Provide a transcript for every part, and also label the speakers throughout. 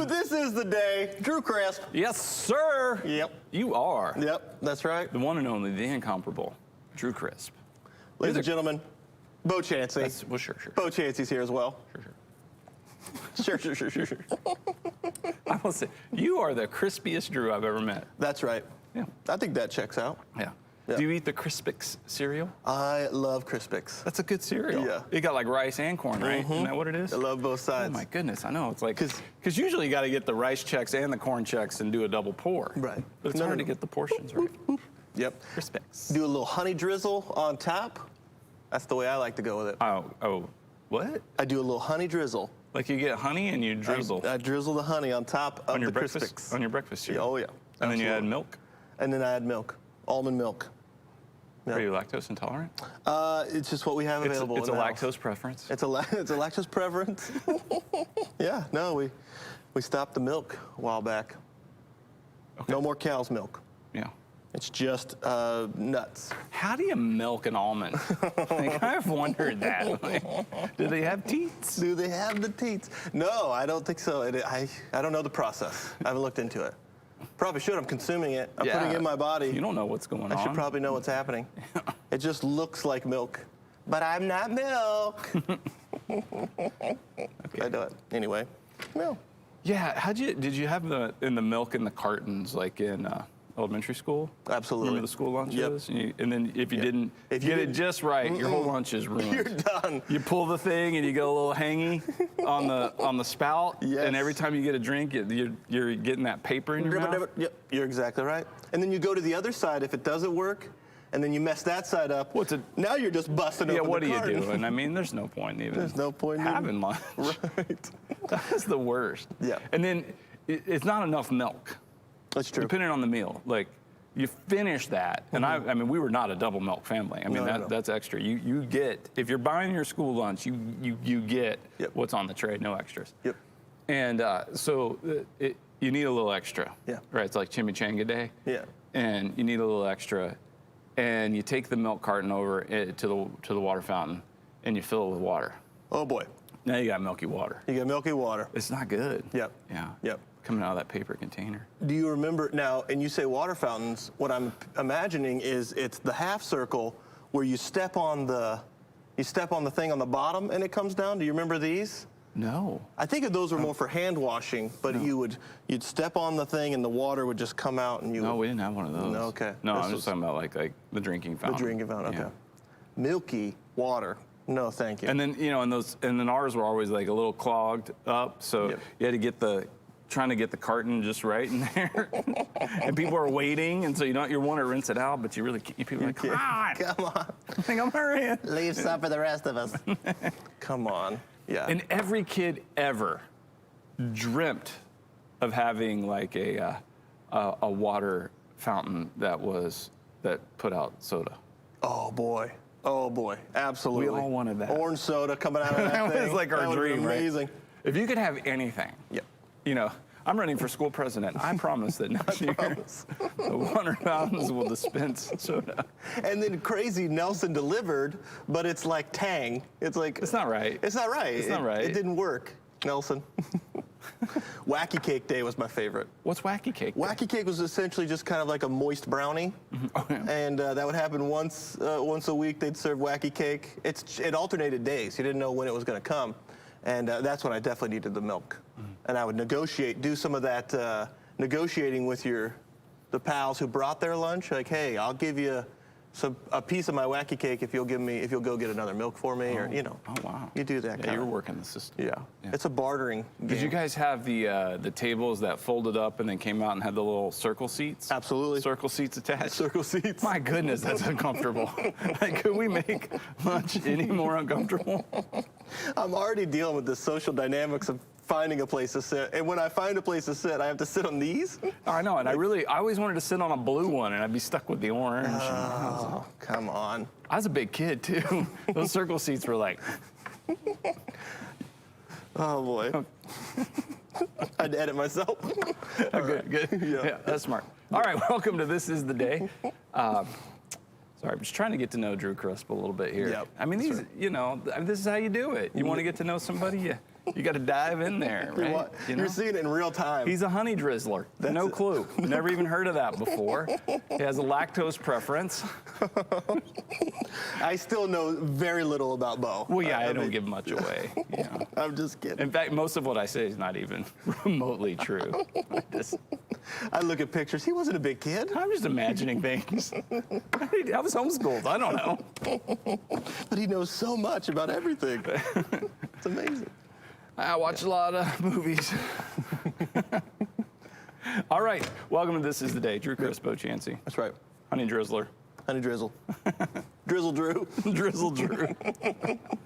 Speaker 1: this is the day. Drew Crisp.
Speaker 2: Yes, sir.
Speaker 1: Yep.
Speaker 2: You are.
Speaker 1: Yep, that's right.
Speaker 2: The one and only, the incomparable, Drew Crisp.
Speaker 1: Ladies and gentlemen, Bo Chansey.
Speaker 2: Well, sure.
Speaker 1: Bo Chansey's here as well.
Speaker 2: Sure.
Speaker 1: Sure.
Speaker 2: I will say, you are the crispiest Drew I've ever met.
Speaker 1: That's right.
Speaker 2: Yeah.
Speaker 1: I think that checks out.
Speaker 2: Yeah.
Speaker 1: Yeah.
Speaker 2: Do you eat the Crispix cereal?
Speaker 1: I love Crispix.
Speaker 2: That's a good cereal.
Speaker 1: Yeah.
Speaker 2: It got like rice and corn, right? Isn't that what it is?
Speaker 1: I love both sides.
Speaker 2: Oh my goodness, I know. It's like, because usually you got to get the rice checks and the corn checks and do a double pour.
Speaker 1: Right.
Speaker 2: But it's hard to get the portions right.
Speaker 1: Yep.
Speaker 2: Crispix.
Speaker 1: Do a little honey drizzle on top. That's the way I like to go with it.
Speaker 2: Oh, what?
Speaker 1: I do a little honey drizzle.
Speaker 2: Like you get honey and you drizzle.
Speaker 1: I drizzle the honey on top of the Crispix.
Speaker 2: On your breakfast cereal.
Speaker 1: Oh, yeah.
Speaker 2: And then you add milk?
Speaker 1: And then I add milk. Almond milk. Yep.
Speaker 2: Are you lactose intolerant?
Speaker 1: It's just what we have available.
Speaker 2: It's a lactose preference.
Speaker 1: It's a lactose preference. Yeah, no, we stopped the milk a while back. Okay. No more cow's milk.
Speaker 2: Yeah.
Speaker 1: It's just nuts.
Speaker 2: How do you milk an almond? Like, I've wondered that. Like, do they have teats?
Speaker 1: Do they have the teats? No, I don't think so. I don't know the process. I haven't looked into it. Probably should. I'm consuming it. I'm putting it in my body.
Speaker 2: You don't know what's going on.
Speaker 1: I should probably know what's happening. It just looks like milk. But I'm not milk. Okay. I do it. Anyway, no.
Speaker 2: Yeah, did you have the milk in the cartons like in elementary school?
Speaker 1: Absolutely.
Speaker 2: Remember the school lunches?
Speaker 1: Yep.
Speaker 2: And then if you didn't get it just right, your whole lunch is ruined.
Speaker 1: You're done.
Speaker 2: You pull the thing and you get a little hangy on the spout.
Speaker 1: Yes.
Speaker 2: And every time you get a drink, you're getting that paper in your mouth.
Speaker 1: Yep, you're exactly right. And then you go to the other side if it doesn't work, and then you mess that side up. Now you're just busting open the carton.
Speaker 2: Yeah, what are you doing? I mean, there's no point even.
Speaker 1: There's no point
Speaker 2: having lunch.
Speaker 1: Right.
Speaker 2: That's the worst.
Speaker 1: Yeah.
Speaker 2: And then it's not enough milk.
Speaker 1: That's true.
Speaker 2: Depending on the meal, like you finish that, and I mean, we were not a double milk family. I mean, that's extra. You get, if you're buying your school lunch, you get what's on the tray, no extras.
Speaker 1: Yep.
Speaker 2: And so you need a little extra.
Speaker 1: Yeah.
Speaker 2: Right. It's like chimichanga day.
Speaker 1: Yeah.
Speaker 2: And you need a little extra, and you take the milk carton over to the water fountain, and you fill it with water.
Speaker 1: Oh boy.
Speaker 2: Now you got milky water.
Speaker 1: You got milky water.
Speaker 2: It's not good.
Speaker 1: Yep.
Speaker 2: Yeah.
Speaker 1: Yep.
Speaker 2: Coming out of that paper container.
Speaker 1: Do you remember now, and you say water fountains, what I'm imagining is it's the half circle where you step on the thing on the bottom and it comes down. Do you remember these?
Speaker 2: No.
Speaker 1: I think of those were more for hand washing, but you'd step on the thing and the water would just come out and you
Speaker 2: No, we didn't have one of those.
Speaker 1: No, okay.
Speaker 2: No, I'm just talking about like the drinking fountain.
Speaker 1: The drinking fountain, okay.
Speaker 2: Yeah.
Speaker 1: Milky water. No, thank you.
Speaker 2: And then, and then ours were always like a little clogged up, so you had to trying to get the carton just right in there. And people are waiting, and so you want to rinse it out, but people are like, come on.
Speaker 1: Come on.
Speaker 2: I think I'm hurrying.
Speaker 1: Leave some for the rest of us. Come on. Yeah.
Speaker 2: And every kid ever dreamt of having like a water fountain that put out soda.
Speaker 1: Oh boy. Oh boy. Absolutely.
Speaker 2: We all wanted that.
Speaker 1: Orange soda coming out of that thing.
Speaker 2: That was like our dream,
Speaker 1: amazing.
Speaker 2: Right? If you could have anything.
Speaker 1: Yep.
Speaker 2: I'm running for school president. I promise that next year the water fountains will dispense soda.
Speaker 1: And then crazy Nelson delivered, but it's like Tang. It's like
Speaker 2: it's not right.
Speaker 1: It's not right.
Speaker 2: It's not right.
Speaker 1: It didn't work, Nelson. Wacky Cake Day was my favorite.
Speaker 2: What's Wacky Cake Day?
Speaker 1: Wacky Cake was essentially just kind of like a moist brownie, and that would happen once a week. They'd serve Wacky Cake. It alternated days. You didn't know when it was going to come, and that's when I definitely needed the milk. And I would do some of that negotiating with the pals who brought their lunch. Like, hey, I'll give you a piece of my Wacky Cake if you'll go get another milk for me, or
Speaker 2: Oh wow.
Speaker 1: You do that.
Speaker 2: Yeah, you're working the system.
Speaker 1: Yeah. It's a bartering game.
Speaker 2: Did you guys have the tables that folded up and then came out and had the little circle seats?
Speaker 1: Absolutely.
Speaker 2: Circle seats attached.
Speaker 1: Circle seats.
Speaker 2: My goodness, that's uncomfortable. Like, could we make lunch any more uncomfortable?
Speaker 1: I'm already dealing with the social dynamics of finding a place to sit, and when I find a place to sit, I have to sit on these.
Speaker 2: I know, and I always wanted to sit on a blue one, and I'd be stuck with the orange.
Speaker 1: Oh, come on.
Speaker 2: I was a big kid too. Those circle seats were like.
Speaker 1: Oh boy. I'd edit myself.
Speaker 2: Good. Yeah, that's smart. All right, welcome to This Is the Day. Sorry, I'm just trying to get to know Drew Crisp a little bit here.
Speaker 1: Yep,
Speaker 2: I mean, these,
Speaker 1: right.
Speaker 2: you know, this is how you do it. You want to get to know somebody, you got to dive in there, right?
Speaker 1: You're seeing it in real time.
Speaker 2: He's a honey drizzler. No clue. Never even heard of that before. He has a lactose preference.
Speaker 1: I still know very little about Bo.
Speaker 2: Well, yeah, I don't give much away. You know.
Speaker 1: I'm just kidding.
Speaker 2: In fact, most of what I say is not even remotely true.
Speaker 1: I look at pictures. He wasn't a big kid.
Speaker 2: I'm just imagining things. I was homeschooled. I don't know.
Speaker 1: But he knows so much about everything. It's amazing.
Speaker 2: I watch a lot of movies. All right, welcome to This Is the Day. Drew Crispo Chansey.
Speaker 1: That's right.
Speaker 2: Honey Drizzler.
Speaker 1: Honey Drizzle. Drizzle Drew.
Speaker 2: Drizzle Drew.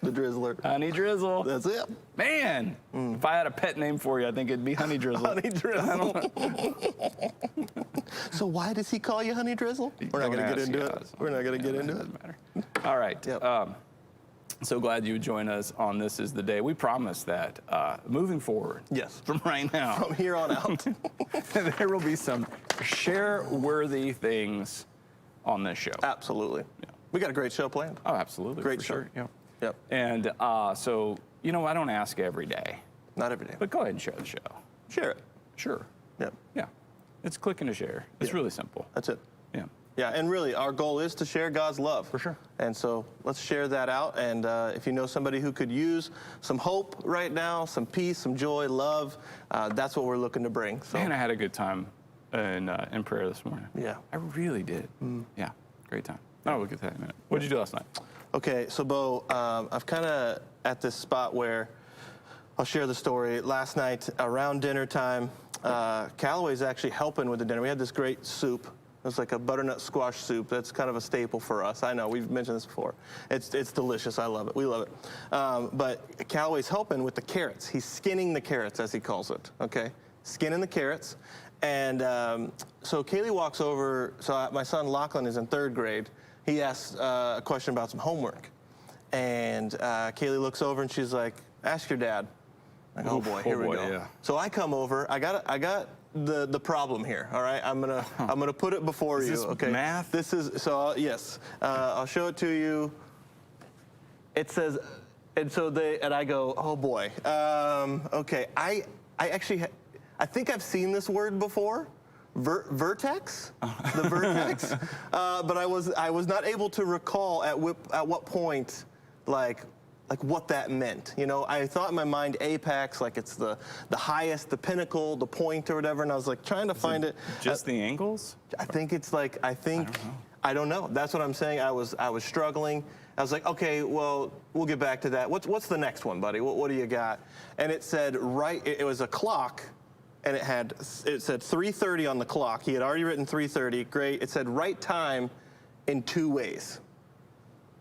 Speaker 1: The Drizzler.
Speaker 2: Honey Drizzle.
Speaker 1: That's it.
Speaker 2: Man, if I had a pet name for you, I think it'd be Honey Drizzle.
Speaker 1: Honey Drizzle. So why does he call you Honey Drizzle? We're not going to get into it. We're not going to get into it.
Speaker 2: Doesn't matter. All right.
Speaker 1: Yep.
Speaker 2: So glad you would join us on This Is the Day. We promise that moving forward,
Speaker 1: Yes.
Speaker 2: from right now,
Speaker 1: From here on out.
Speaker 2: there will be some share-worthy things on this show.
Speaker 1: Absolutely.
Speaker 2: Yeah.
Speaker 1: We got a great show planned.
Speaker 2: Oh, absolutely.
Speaker 1: Great
Speaker 2: for
Speaker 1: show.
Speaker 2: sure. Yeah.
Speaker 1: Yep.
Speaker 2: And so, you know, I don't ask every day,
Speaker 1: Not every day.
Speaker 2: but go ahead and share the show.
Speaker 1: Share it.
Speaker 2: Sure.
Speaker 1: Yep.
Speaker 2: Yeah. It's clicking to share. It's
Speaker 1: Yeah.
Speaker 2: really simple.
Speaker 1: That's it.
Speaker 2: Yeah.
Speaker 1: Yeah, and really, our goal is to share God's love.
Speaker 2: For sure.
Speaker 1: And so let's share that out. And if you know somebody who could use some hope right now, some peace, some joy, love, that's what we're looking to bring. So,
Speaker 2: Man, I had a good time in prayer this morning.
Speaker 1: Yeah.
Speaker 2: I really did. Yeah. Great time. Oh, we'll get to that in a minute. What did you do last night?
Speaker 1: Okay, so Bo, I've kind of at this spot where I'll share the story. Last night around dinner time, Callaway's actually helping with the dinner. We had this great soup. It was like a butternut squash soup. That's kind of a staple for us. I know, we've mentioned this before. It's delicious. I love it. We love it. But Callaway's helping with the carrots. He's skinning the carrots, as he calls it, okay? Skinning the carrots. And so Kaylee walks over. So my son Lachlan is in 3rd grade. He asks a question about some homework. And Kaylee looks over and she's like, ask your dad. Like, oh boy, here we go.
Speaker 2: Yeah.
Speaker 1: So I come over. I got the problem here. All right, I'm gonna put it before you.
Speaker 2: This
Speaker 1: Okay.
Speaker 2: math?
Speaker 1: This is so. Yes, I'll show it to you. It says, and I go, oh boy. Okay, I actually I think I've seen this word before. Vertex, the vertex, but I was not able to recall at what point, like what that meant. You know, I thought in my mind apex, like it's the highest, the pinnacle, the point or whatever, and I was like trying to find it.
Speaker 2: Just the angles?
Speaker 1: I think it's like I don't know. That's what I'm saying. I was struggling. I was like, okay, well, we'll get back to that. What's the next one, buddy? What do you got? And it said it was a clock. And it said 3:30 on the clock. He had already written 3:30. Great. It said right time in 2 ways.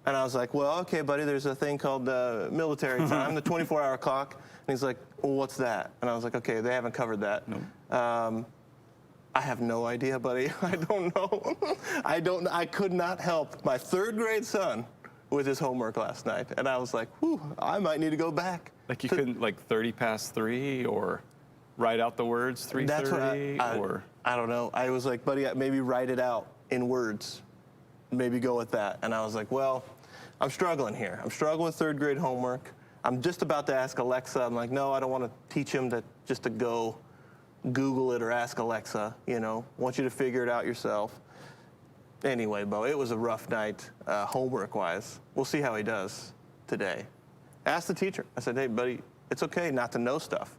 Speaker 1: And I was like, well, okay, buddy, there's a thing called military time, the 24-hour clock. And he's like, well, what's that? And I was like, okay, they haven't covered that.
Speaker 2: Nope.
Speaker 1: I have no idea, buddy. I don't know. I could not help my 3rd grade son with his homework last night. And I was like, whew, I might need to go back.
Speaker 2: Like you couldn't, like 30 past 3 or write out the words 3:30
Speaker 1: That's what
Speaker 2: or
Speaker 1: I don't know. I was like, buddy, maybe write it out in words. Maybe go with that. And I was like, well, I'm struggling here. I'm struggling with 3rd grade homework. I'm just about to ask Alexa. I'm like, no, I don't want to teach him just to go Google it or ask Alexa. You know, I want you to figure it out yourself. Anyway, Bo, it was a rough night homework-wise. We'll see how he does today. Ask the teacher. I said, hey, buddy, it's okay not to know stuff.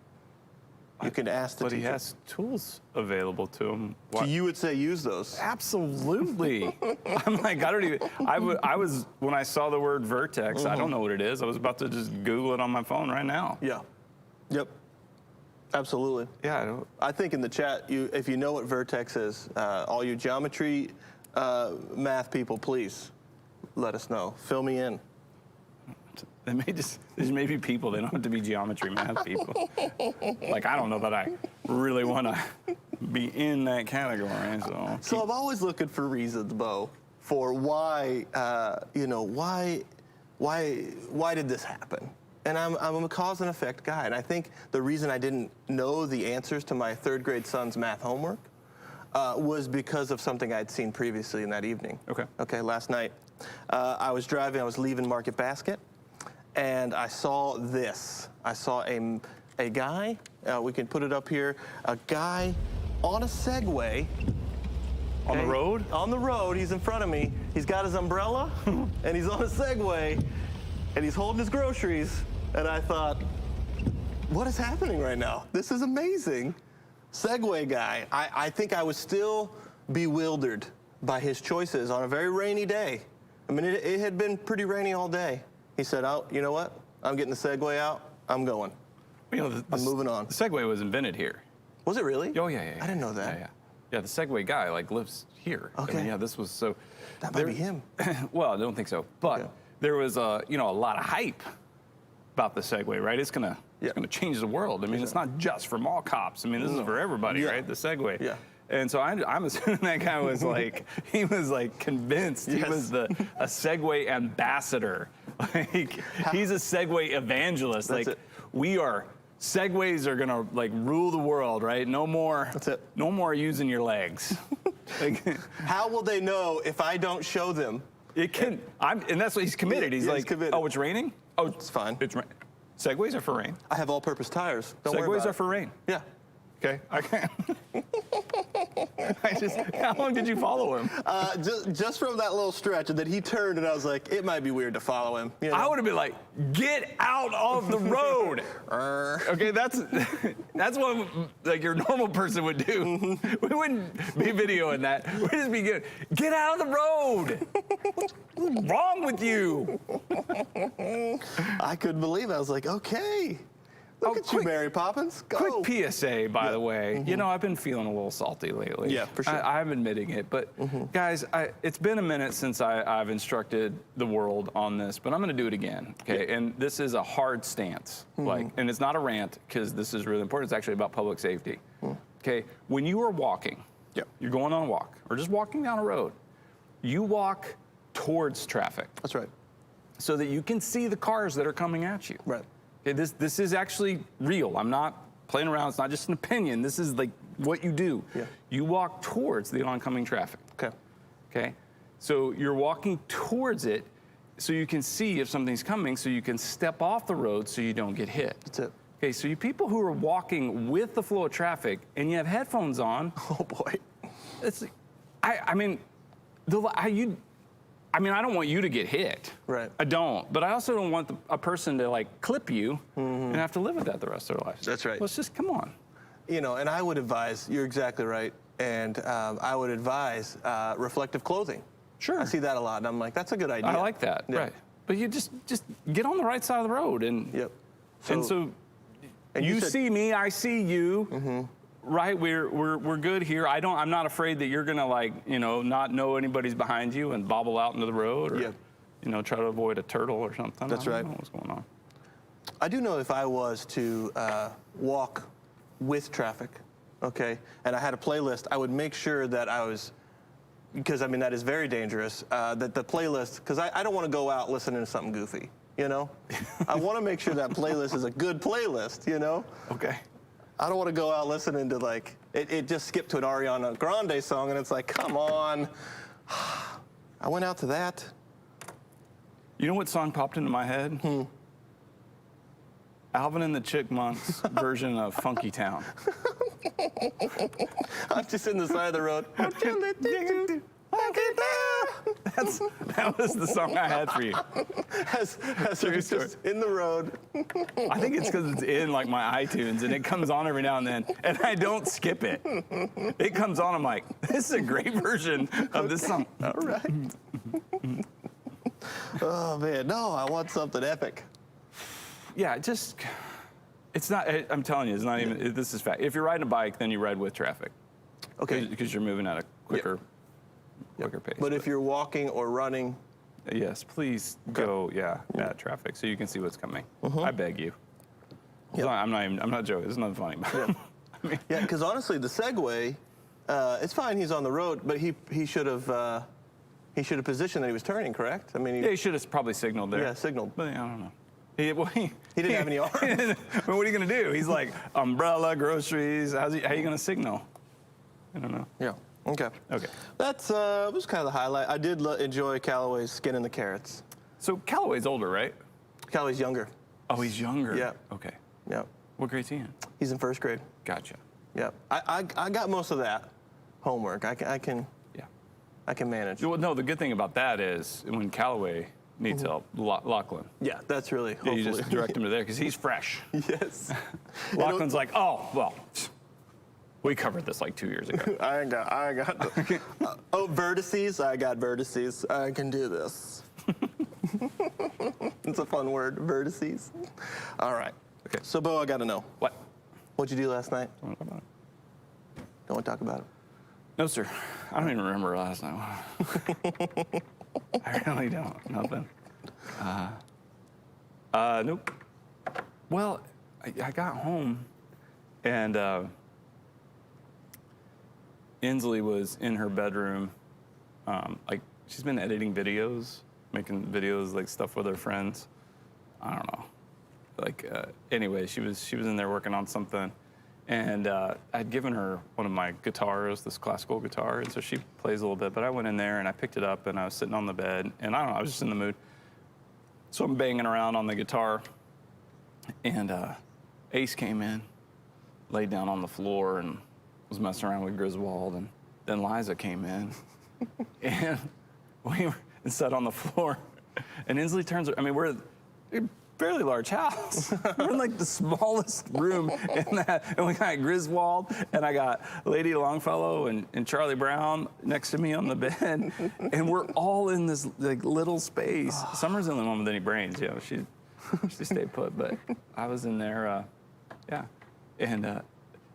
Speaker 1: You can ask the
Speaker 2: but
Speaker 1: teacher.
Speaker 2: he has tools available to him.
Speaker 1: So you would say use those?
Speaker 2: Absolutely. I'm like, I don't even, I was, when I saw the word vertex, I don't know what it is. I was about to just Google it on my phone right now.
Speaker 1: Yeah. Yep. Absolutely.
Speaker 2: Yeah.
Speaker 1: I think in the chat, if you know what vertex is, all you geometry math people, please let us know. Fill me in.
Speaker 2: There's maybe people, they don't have to be geometry math people. Like, I don't know that I really want to be in that category.
Speaker 1: So I'm always looking for reasons, Bo, for why, why did this happen? And I'm a cause and effect guy. And I think the reason I didn't know the answers to my 3rd grade son's math homework was because of something I'd seen previously in that evening.
Speaker 2: Okay.
Speaker 1: Okay, last night. I was driving, I was leaving Market Basket, and I saw this. I saw a guy, we can put it up here, a guy on a Segway.
Speaker 2: On the road?
Speaker 1: On the road, he's in front of me. He's got his umbrella, and he's on a Segway, and he's holding his groceries. And I thought, what is happening right now? This is amazing. Segway guy. I think I was still bewildered by his choices on a very rainy day. I mean, it had been pretty rainy all day. He said, oh, you know what? I'm getting the Segway out. I'm going.
Speaker 2: You know,
Speaker 1: I'm moving on.
Speaker 2: The Segway was invented here.
Speaker 1: Was it really?
Speaker 2: Oh, yeah.
Speaker 1: I didn't know that.
Speaker 2: Yeah, the Segway guy, like, lives here.
Speaker 1: Okay.
Speaker 2: I mean, yeah, this was so...
Speaker 1: That might be him.
Speaker 2: Well, I don't think so. But there was, a lot of hype about the Segway, right? It's gonna change the world. I mean, it's not just for mall cops. I mean, this is for everybody, right? The Segway.
Speaker 1: Yeah.
Speaker 2: And so I'm assuming that guy was like, he was like convinced he was a Segway ambassador. Like, he's a Segway evangelist.
Speaker 1: That's
Speaker 2: like,
Speaker 1: it.
Speaker 2: Segways are gonna like rule the world, right? No more.
Speaker 1: That's it.
Speaker 2: No more using your legs. Like,
Speaker 1: How will they know if I don't show them?
Speaker 2: it can. And that's what he's committed. He's
Speaker 1: Yeah,
Speaker 2: like,
Speaker 1: he's committed.
Speaker 2: oh, it's raining. Oh,
Speaker 1: It's fine.
Speaker 2: It's rain. Segways are for rain.
Speaker 1: I have all-purpose tires. Don't worry
Speaker 2: Segways
Speaker 1: about
Speaker 2: are for rain.
Speaker 1: it. Yeah.
Speaker 2: Okay, I can't. How long did you follow him?
Speaker 1: Just from that little stretch, and then he turned, and I was like, it might be weird to follow him. You know?
Speaker 2: I would have been like, get out of the road. Okay, that's what like your normal person would do. We wouldn't be videoing that. We'd just be good. Get out of the road. What's wrong with you?
Speaker 1: I couldn't believe it. I was like, okay. Look at you, Mary Poppins. Go.
Speaker 2: Quick PSA, by the way. You know, I've been feeling a little salty lately.
Speaker 1: Yeah, for sure.
Speaker 2: I'm admitting it. But, guys, it's been a minute since I've instructed the world on this, but I'm going to do it again, okay?
Speaker 1: Yeah.
Speaker 2: And this is a hard stance. And it's not a rant, because this is really important. It's actually about public safety. Okay? When you are walking, you're going on a walk, or just walking down a road, you walk towards traffic.
Speaker 1: That's right.
Speaker 2: So that you can see the cars that are coming at you.
Speaker 1: Right.
Speaker 2: Okay, this is actually real. I'm not playing around. It's not just an opinion. This is like what you do.
Speaker 1: Yeah.
Speaker 2: You walk towards the oncoming traffic.
Speaker 1: Okay.
Speaker 2: Okay? So you're walking towards it so you can see if something's coming, so you can step off the road so you don't get hit.
Speaker 1: That's it.
Speaker 2: Okay, so you people who are walking with the flow of traffic and you have headphones on,
Speaker 1: Oh, boy.
Speaker 2: it's, I mean, I don't want you to get hit.
Speaker 1: Right.
Speaker 2: I don't. But I also don't want a person to like clip you and have to live with that the rest of their lives.
Speaker 1: That's right.
Speaker 2: Let's just, come on.
Speaker 1: You know, and I would advise, you're exactly right, and I would advise reflective clothing.
Speaker 2: Sure.
Speaker 1: I see that a lot, and I'm like, that's a good idea.
Speaker 2: I like that.
Speaker 1: Yeah.
Speaker 2: Right. But you just get on the right side of the road. And,
Speaker 1: Yep.
Speaker 2: and so you
Speaker 1: said-
Speaker 2: see me, I see you. Right, we're good here. I'm not afraid that you're gonna not know anybody's behind you and bobble out into the road, or try to avoid a turtle or something.
Speaker 1: That's
Speaker 2: I
Speaker 1: right.
Speaker 2: don't know what's going on.
Speaker 1: I do know if I was to walk with traffic, okay, and I had a playlist, I would make sure that I was, because I mean that is very dangerous, that the playlist, because I don't want to go out listening to something goofy, you know? I want to make sure that playlist is a good playlist, you know?
Speaker 2: Okay.
Speaker 1: I don't want to go out listening to like, it just skipped to an Ariana Grande song and it's like, come on. I went out to that.
Speaker 2: You know what song popped into my head? Alvin and the Chipmunks version of Funky Town.
Speaker 1: I'm just in the side of the road.
Speaker 2: That was the song I had for you.
Speaker 1: As it's just in the road.
Speaker 2: I think it's because it's in like my iTunes and it comes on every now and then, and I don't skip it. It comes on, I'm like, this is a great version of this song.
Speaker 1: All right. Oh man, no, I want something epic.
Speaker 2: Yeah, it's not, I'm telling you, it's not even, this is fact. If you're riding a bike, then you ride with traffic.
Speaker 1: Okay.
Speaker 2: Because you're moving at a quicker pace.
Speaker 1: But if you're walking or running,
Speaker 2: yes, please go, at traffic so you can see what's coming. I beg you.
Speaker 1: Yep.
Speaker 2: I'm not joking. There's nothing funny about it. I mean,
Speaker 1: yeah, because honestly, the Segway, it's fine. He's on the road, but he should have positioned that he was turning. Correct? I mean,
Speaker 2: he should have probably signaled there.
Speaker 1: Yeah, signaled.
Speaker 2: But I don't know. He
Speaker 1: didn't have any arms.
Speaker 2: Well, what are you gonna do? He's like umbrella, groceries. How are you gonna signal? I don't know.
Speaker 1: Yeah. Okay.
Speaker 2: Okay.
Speaker 1: That's was kind of the highlight. I did enjoy Callaway's Skin in the Carrots.
Speaker 2: So Callaway's older, right?
Speaker 1: Callaway's younger.
Speaker 2: Oh, he's younger.
Speaker 1: Yeah.
Speaker 2: Okay.
Speaker 1: Yeah.
Speaker 2: What grade's he in?
Speaker 1: He's in first grade.
Speaker 2: Gotcha.
Speaker 1: Yeah. I got most of that homework. I can manage.
Speaker 2: Well, no, the good thing about that is when Callaway needs help, Lachlan.
Speaker 1: Yeah, that's really.
Speaker 2: Yeah, you just direct him to there because he's fresh.
Speaker 1: Yes.
Speaker 2: Lachlan's like, oh, well, we covered this like 2 years ago.
Speaker 1: I got. Vertices. I got vertices. I can do this. It's a fun word, vertices. All right.
Speaker 2: Okay.
Speaker 1: So, Bo, I got to know.
Speaker 2: What?
Speaker 1: What'd you do last night?
Speaker 2: Don't talk about it.
Speaker 1: Don't want to talk about it.
Speaker 2: No, sir. I don't even remember last night. I really don't. Nothing. Nope. Well, I got home, and Inslee was in her bedroom. Like, she's been editing videos, making videos, like, stuff with her friends. I don't know. Like, anyway, she was in there working on something. And I'd given her one of my guitars, this classical guitar, and so she plays a little bit. But I went in there and I picked it up and I was sitting on the bed, and I don't know, I was just in the mood. So I'm banging around on the guitar, and Ace came in, laid down on the floor, and was messing around with Griswold. And then Liza came in, and we were sat on the floor. And Inslee turns, I mean, we're fairly large house. We're in like the smallest room in that, and we got Griswold, and I got Lady Longfellow and Charlie Brown next to me on the bed, and we're all in this like little space. Summer's the only one with any brains, you know. She stayed put, but I was in there, yeah. And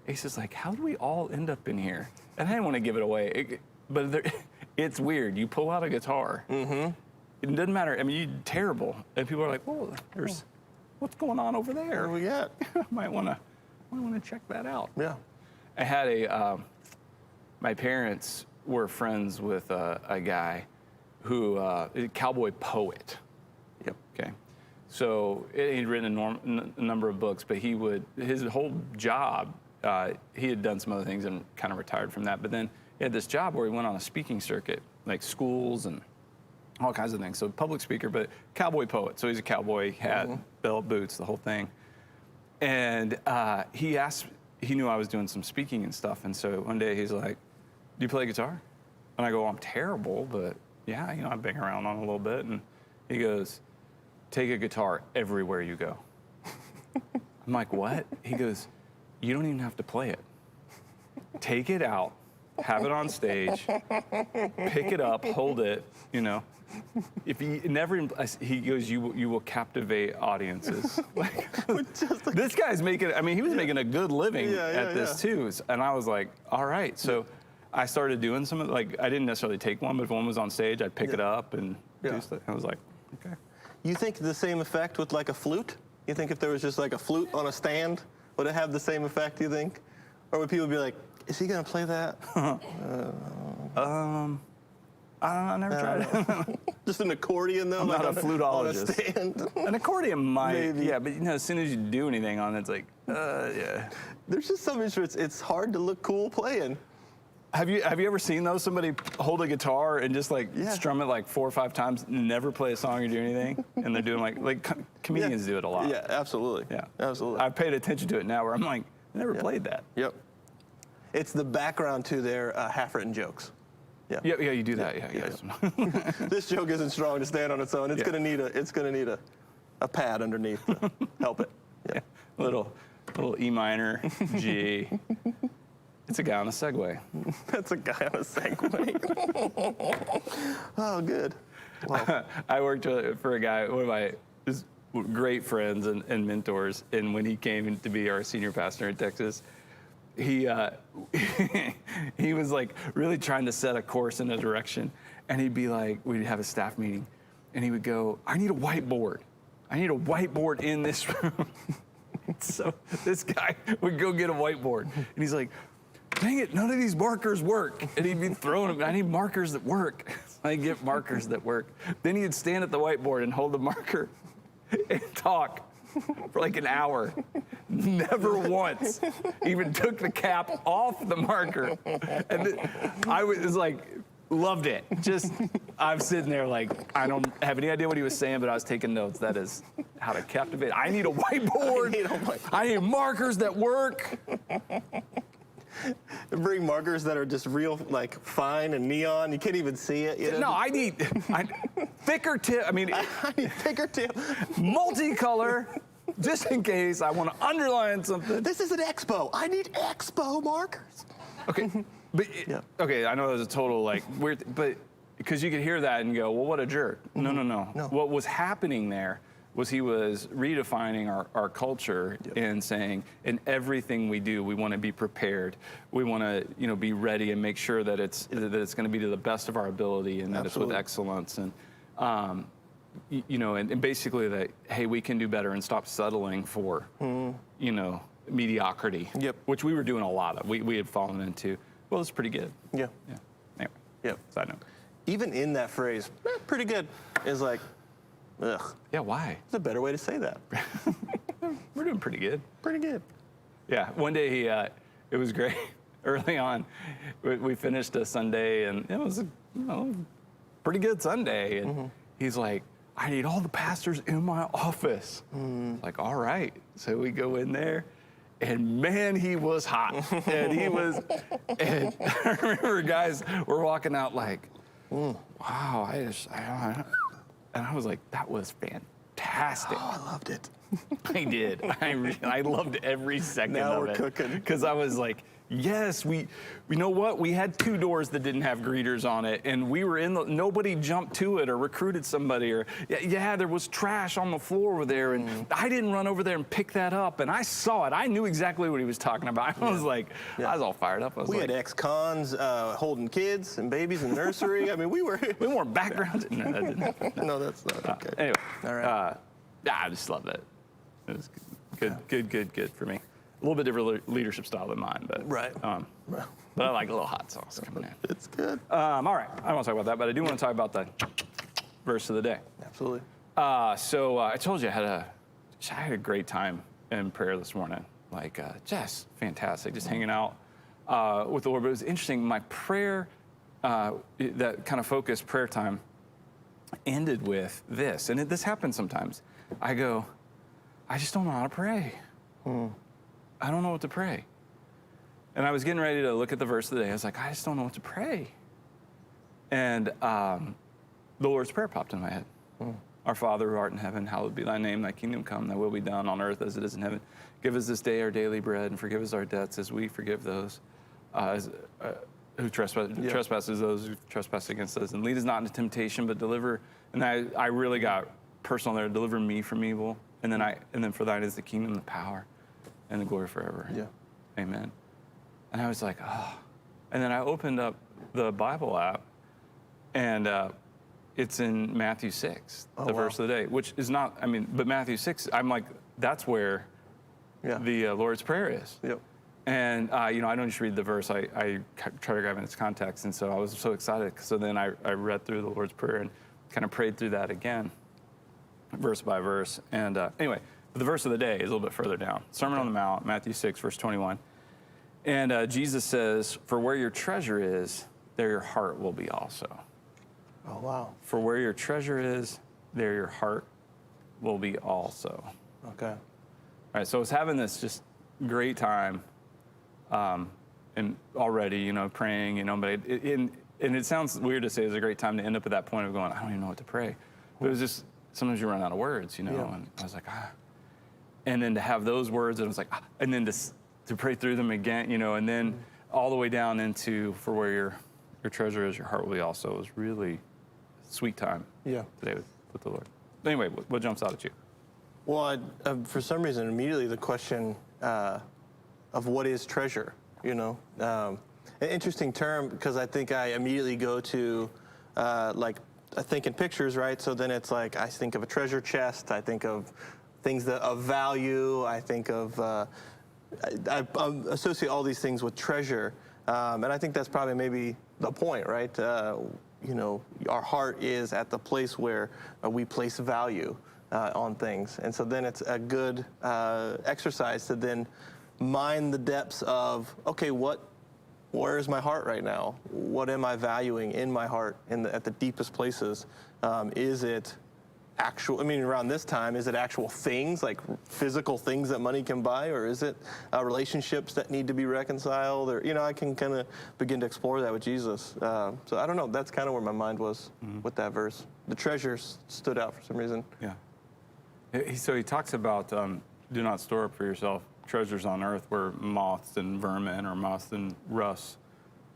Speaker 2: Ace is like, "How did we all end up in here?" And I didn't want to give it away, but it's weird. You pull out a guitar. Mm-hmm. It doesn't matter. I mean, you're terrible. And people are like, "Whoa, there's what's going on over there?"
Speaker 1: What do we got?
Speaker 2: might want to check that out.
Speaker 1: Yeah.
Speaker 2: I had my parents were friends with a guy who a cowboy poet.
Speaker 1: Yep.
Speaker 2: Okay. So he'd written a number of books, but his whole job, he had done some other things and kind of retired from that. But then he had this job where he went on a speaking circuit, like schools and all kinds of things. So public speaker, but cowboy poet. So he's a cowboy, hat, belt, boots, the whole thing. And he knew I was doing some speaking and stuff. And so one day he's like, "Do you play guitar?" And I go, "I'm terrible, but yeah, you know, I bang around on it a little bit." And he goes, "Take a guitar everywhere you go." I'm like, "What?" He goes, "You don't even have to play it. Take it out, have it on stage, pick it up, hold it, you know. If he he goes, you will captivate audiences." Like, this guy's making, I mean, he was making a good living at this too. And I was like, all right. So I started doing some of, like, I didn't necessarily take one, but if one was on stage, I'd pick it up and do stuff. I was like, okay.
Speaker 1: You think the same effect with like a flute? You think if there was just like a flute on a stand, would it have the same effect, you think? Or would people be like, "Is he gonna play that?"
Speaker 2: I never tried it.
Speaker 1: Just an accordion, though?
Speaker 2: I'm
Speaker 1: like
Speaker 2: not a fluteologist.
Speaker 1: On a stand?
Speaker 2: An accordion might,
Speaker 1: Maybe.
Speaker 2: yeah, but you know, as soon as you do anything on it, it's like, yeah.
Speaker 1: There's just some instruments, it's hard to look cool playing.
Speaker 2: Have you ever seen those? Somebody hold a guitar and just like strum it like 4 or 5 times, never play a song or do anything, and they're doing like comedians do it a lot.
Speaker 1: Yeah, absolutely.
Speaker 2: Yeah,
Speaker 1: absolutely.
Speaker 2: I've paid attention to it now, where I'm like, I never played that.
Speaker 1: Yep. It's the background to their half-written jokes. Yeah.
Speaker 2: Yeah, you do that. Yeah.
Speaker 1: This joke isn't strong to stand on its own. It's gonna need a pad underneath to help it.
Speaker 2: Yeah. Little E minor, G. It's a guy on a Segway.
Speaker 1: That's a guy on a Segway. Oh, good. Wow.
Speaker 2: I worked for a guy, one of my great friends and mentors, and when he came to be our senior pastor in Texas, he was like really trying to set a course in a direction, and he'd be like, we'd have a staff meeting, and he would go, "I need a whiteboard. I need a whiteboard in this room." So this guy would go get a whiteboard, and he's like, "Dang it, none of these markers work." And he'd be throwing them, "I need markers that work." So I get markers that work. Then he'd stand at the whiteboard and hold the marker and talk for like an hour. Never once even took the cap off the marker. And I was like, loved it. Just, I'm sitting there like, I don't have any idea what he was saying, but I was taking notes. That is how to captivate. I need a whiteboard. I need markers that work.
Speaker 1: Bring markers that are just real, like, fine and neon. You can't even see it. You know?
Speaker 2: No, I need thicker tip. I mean,
Speaker 1: I need thicker tip.
Speaker 2: Multicolor, just in case I want to underline something.
Speaker 1: This is an expo. I need expo markers.
Speaker 2: Okay, but okay, I know it was a total like weird, but because you could hear that and go, well, what a jerk. No. What was happening there was he was redefining our culture and saying, in everything we do, we want to be prepared. We want to, be ready and make sure that it's going to be to the best of our ability and that it's with excellence. And, and basically that, hey, we can do better and stop settling for, mediocrity.
Speaker 1: Yep.
Speaker 2: Which we were doing a lot of. We had fallen into. Well, it's pretty good.
Speaker 1: Yeah.
Speaker 2: Anyway.
Speaker 1: Yep.
Speaker 2: Side note.
Speaker 1: Even in that phrase, pretty good is like, ugh.
Speaker 2: Yeah, why?
Speaker 1: There's a better way to say that.
Speaker 2: We're doing pretty good.
Speaker 1: Pretty good.
Speaker 2: Yeah, one day it was great. Early on, we finished a Sunday, and it was a pretty good Sunday. And he's like, I need all the pastors in my office. Like, all right. So we go in there, and man, he was hot. And and I remember guys were walking out like, wow, and I was like, that was fantastic.
Speaker 1: Oh, I loved it.
Speaker 2: I did. I loved every second
Speaker 1: now
Speaker 2: of
Speaker 1: we're
Speaker 2: it.
Speaker 1: cooking.
Speaker 2: Because I was like, yes, we know what? We had 2 doors that didn't have greeters on it, and we were nobody jumped to it or recruited somebody, or there was trash on the floor over there, and I didn't run over there and pick that up, and I saw it. I knew exactly what he was talking about. I was like, I was all fired up.
Speaker 1: We had ex-cons holding kids and babies in the nursery. I mean, we
Speaker 2: weren't backgrounds. No, that didn't happen.
Speaker 1: No, that's not okay.
Speaker 2: Anyway,
Speaker 1: all right.
Speaker 2: I just loved it. It was good for me. A little bit different leadership style than mine, but
Speaker 1: right.
Speaker 2: But I like a little hot sauce coming in.
Speaker 1: It's good.
Speaker 2: All right, I don't want to talk about that, but I do want to talk about the verse of the day.
Speaker 1: Absolutely.
Speaker 2: So I told you I had a great time in prayer this morning. Like just fantastic, just hanging out with the Lord. But it was interesting. My prayer, that kind of focused prayer time, ended with this, and this happens sometimes. I go, I just don't know how to pray. I don't know what to pray. And I was getting ready to look at the verse of the day. I was like, I just don't know what to pray. And the Lord's Prayer popped in my head. Our Father who art in heaven, hallowed be thy name. Thy kingdom come, thy will be done on earth as it is in heaven. Give us this day our daily bread, and forgive us our debts as we forgive those who trespasses those who trespass against us. And lead us not into temptation, but deliver. And I really got personal there. Deliver me from evil. And then for thine is the kingdom, the power, and the glory forever.
Speaker 1: Yeah.
Speaker 2: Amen. And I was like, oh. And then I opened up the Bible app, and it's in Matthew 6, the verse of the day, which is not, but Matthew 6, I'm like, that's where the Lord's Prayer is.
Speaker 1: Yep.
Speaker 2: And, I don't just read the verse, I try to grab in its context. And so I was so excited. So then I read through the Lord's Prayer and kind of prayed through that again, verse by verse. And anyway, the verse of the day is a little bit further down. Sermon on the Mount, Matthew 6, verse 21. And Jesus says, for where your treasure is, there your heart will be also.
Speaker 1: Oh, wow.
Speaker 2: For where your treasure is, there your heart will be also.
Speaker 1: Okay.
Speaker 2: All right, so I was having this just great time and already, praying, but and it sounds weird to say it was a great time to end up at that point of going, I don't even know what to pray. But it was just, sometimes you run out of words, and I was like, And then to have those words, and I was like, and then to pray through them again, and then all the way down into for where your treasure is, your heart will be also. It was really sweet time today with the Lord. Anyway, what jumps out at you?
Speaker 1: Well, for some reason, immediately the question of what is treasure, an interesting term, because I think I immediately go to I think in pictures, right? So then it's like, I think of a treasure chest, I think of things that of value, I think of, I associate all these things with treasure. And I think that's probably maybe the point, right? Our heart is at the place where we place value. on things. And so then it's a good exercise to then mine the depths of, okay, where is my heart right now? What am I valuing in my heart at the deepest places? Is it actual, I mean, around this time, is it actual things, like physical things that money can buy, or is it relationships that need to be reconciled? Or, I can kind of begin to explore that with Jesus. So I don't know, that's kind of where my mind was with that verse. The treasures stood out for some reason.
Speaker 2: Yeah. So he talks about do not store up for yourself treasures on earth where moths and vermin or moths and rust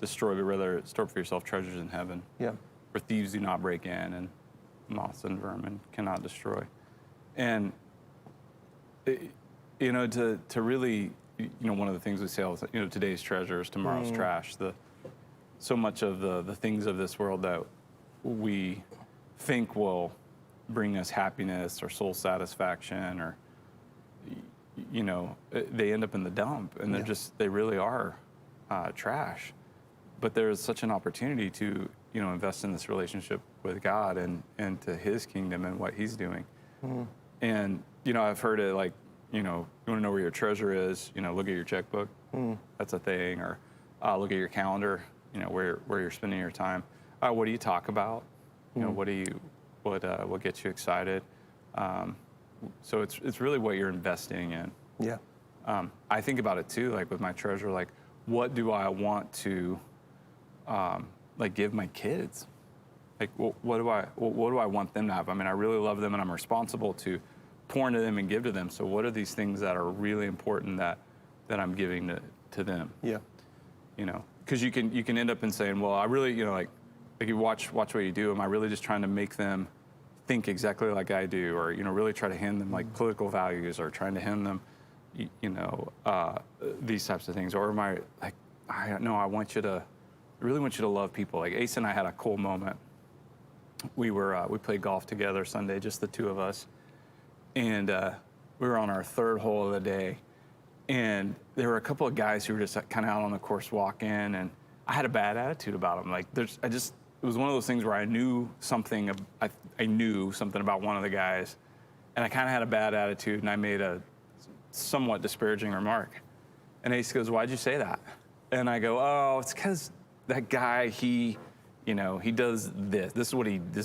Speaker 2: destroy, but rather store up for yourself treasures in heaven.
Speaker 1: Yeah.
Speaker 2: Where thieves do not break in and moths and vermin cannot destroy. And, to really, one of the things we say all the time, today's treasure is tomorrow's trash. So much of the things of this world that we think will bring us happiness or soul satisfaction or, they end up in the dump and they really are trash. But there's such an opportunity to, invest in this relationship with God and to his kingdom and what he's doing. And, I've heard it like, you want to know where your treasure is, look at your checkbook. That's a thing. Or look at your calendar, where you're spending your time. What do you talk about? What gets you excited? So it's really what you're investing in.
Speaker 1: Yeah.
Speaker 2: I think about it too, like with my treasure, like what do I want to give my kids? Like what do I want them to have? I mean, I really love them and I'm responsible to pour into them and give to them. So what are these things that are really important that I'm giving to them?
Speaker 1: Yeah.
Speaker 2: Because you can end up in saying, well, I really, like you watch what you do. Am I really just trying to make them think exactly like I do, or really try to hand them like political values, or trying to hand them, these types of things, or am I like, I really want you to love people. Like Ace and I had a cool moment. We played golf together Sunday, just the two of us, and we were on our third hole of the day, and there were a couple of guys who were just kind of out on the course walking, and I had a bad attitude about them. Like it was one of those things where I knew something. I knew something about one of the guys, and I kind of had a bad attitude, and I made a somewhat disparaging remark. And Ace goes, "Why'd you say that?" And I go, "Oh, it's because that guy, he does this. This is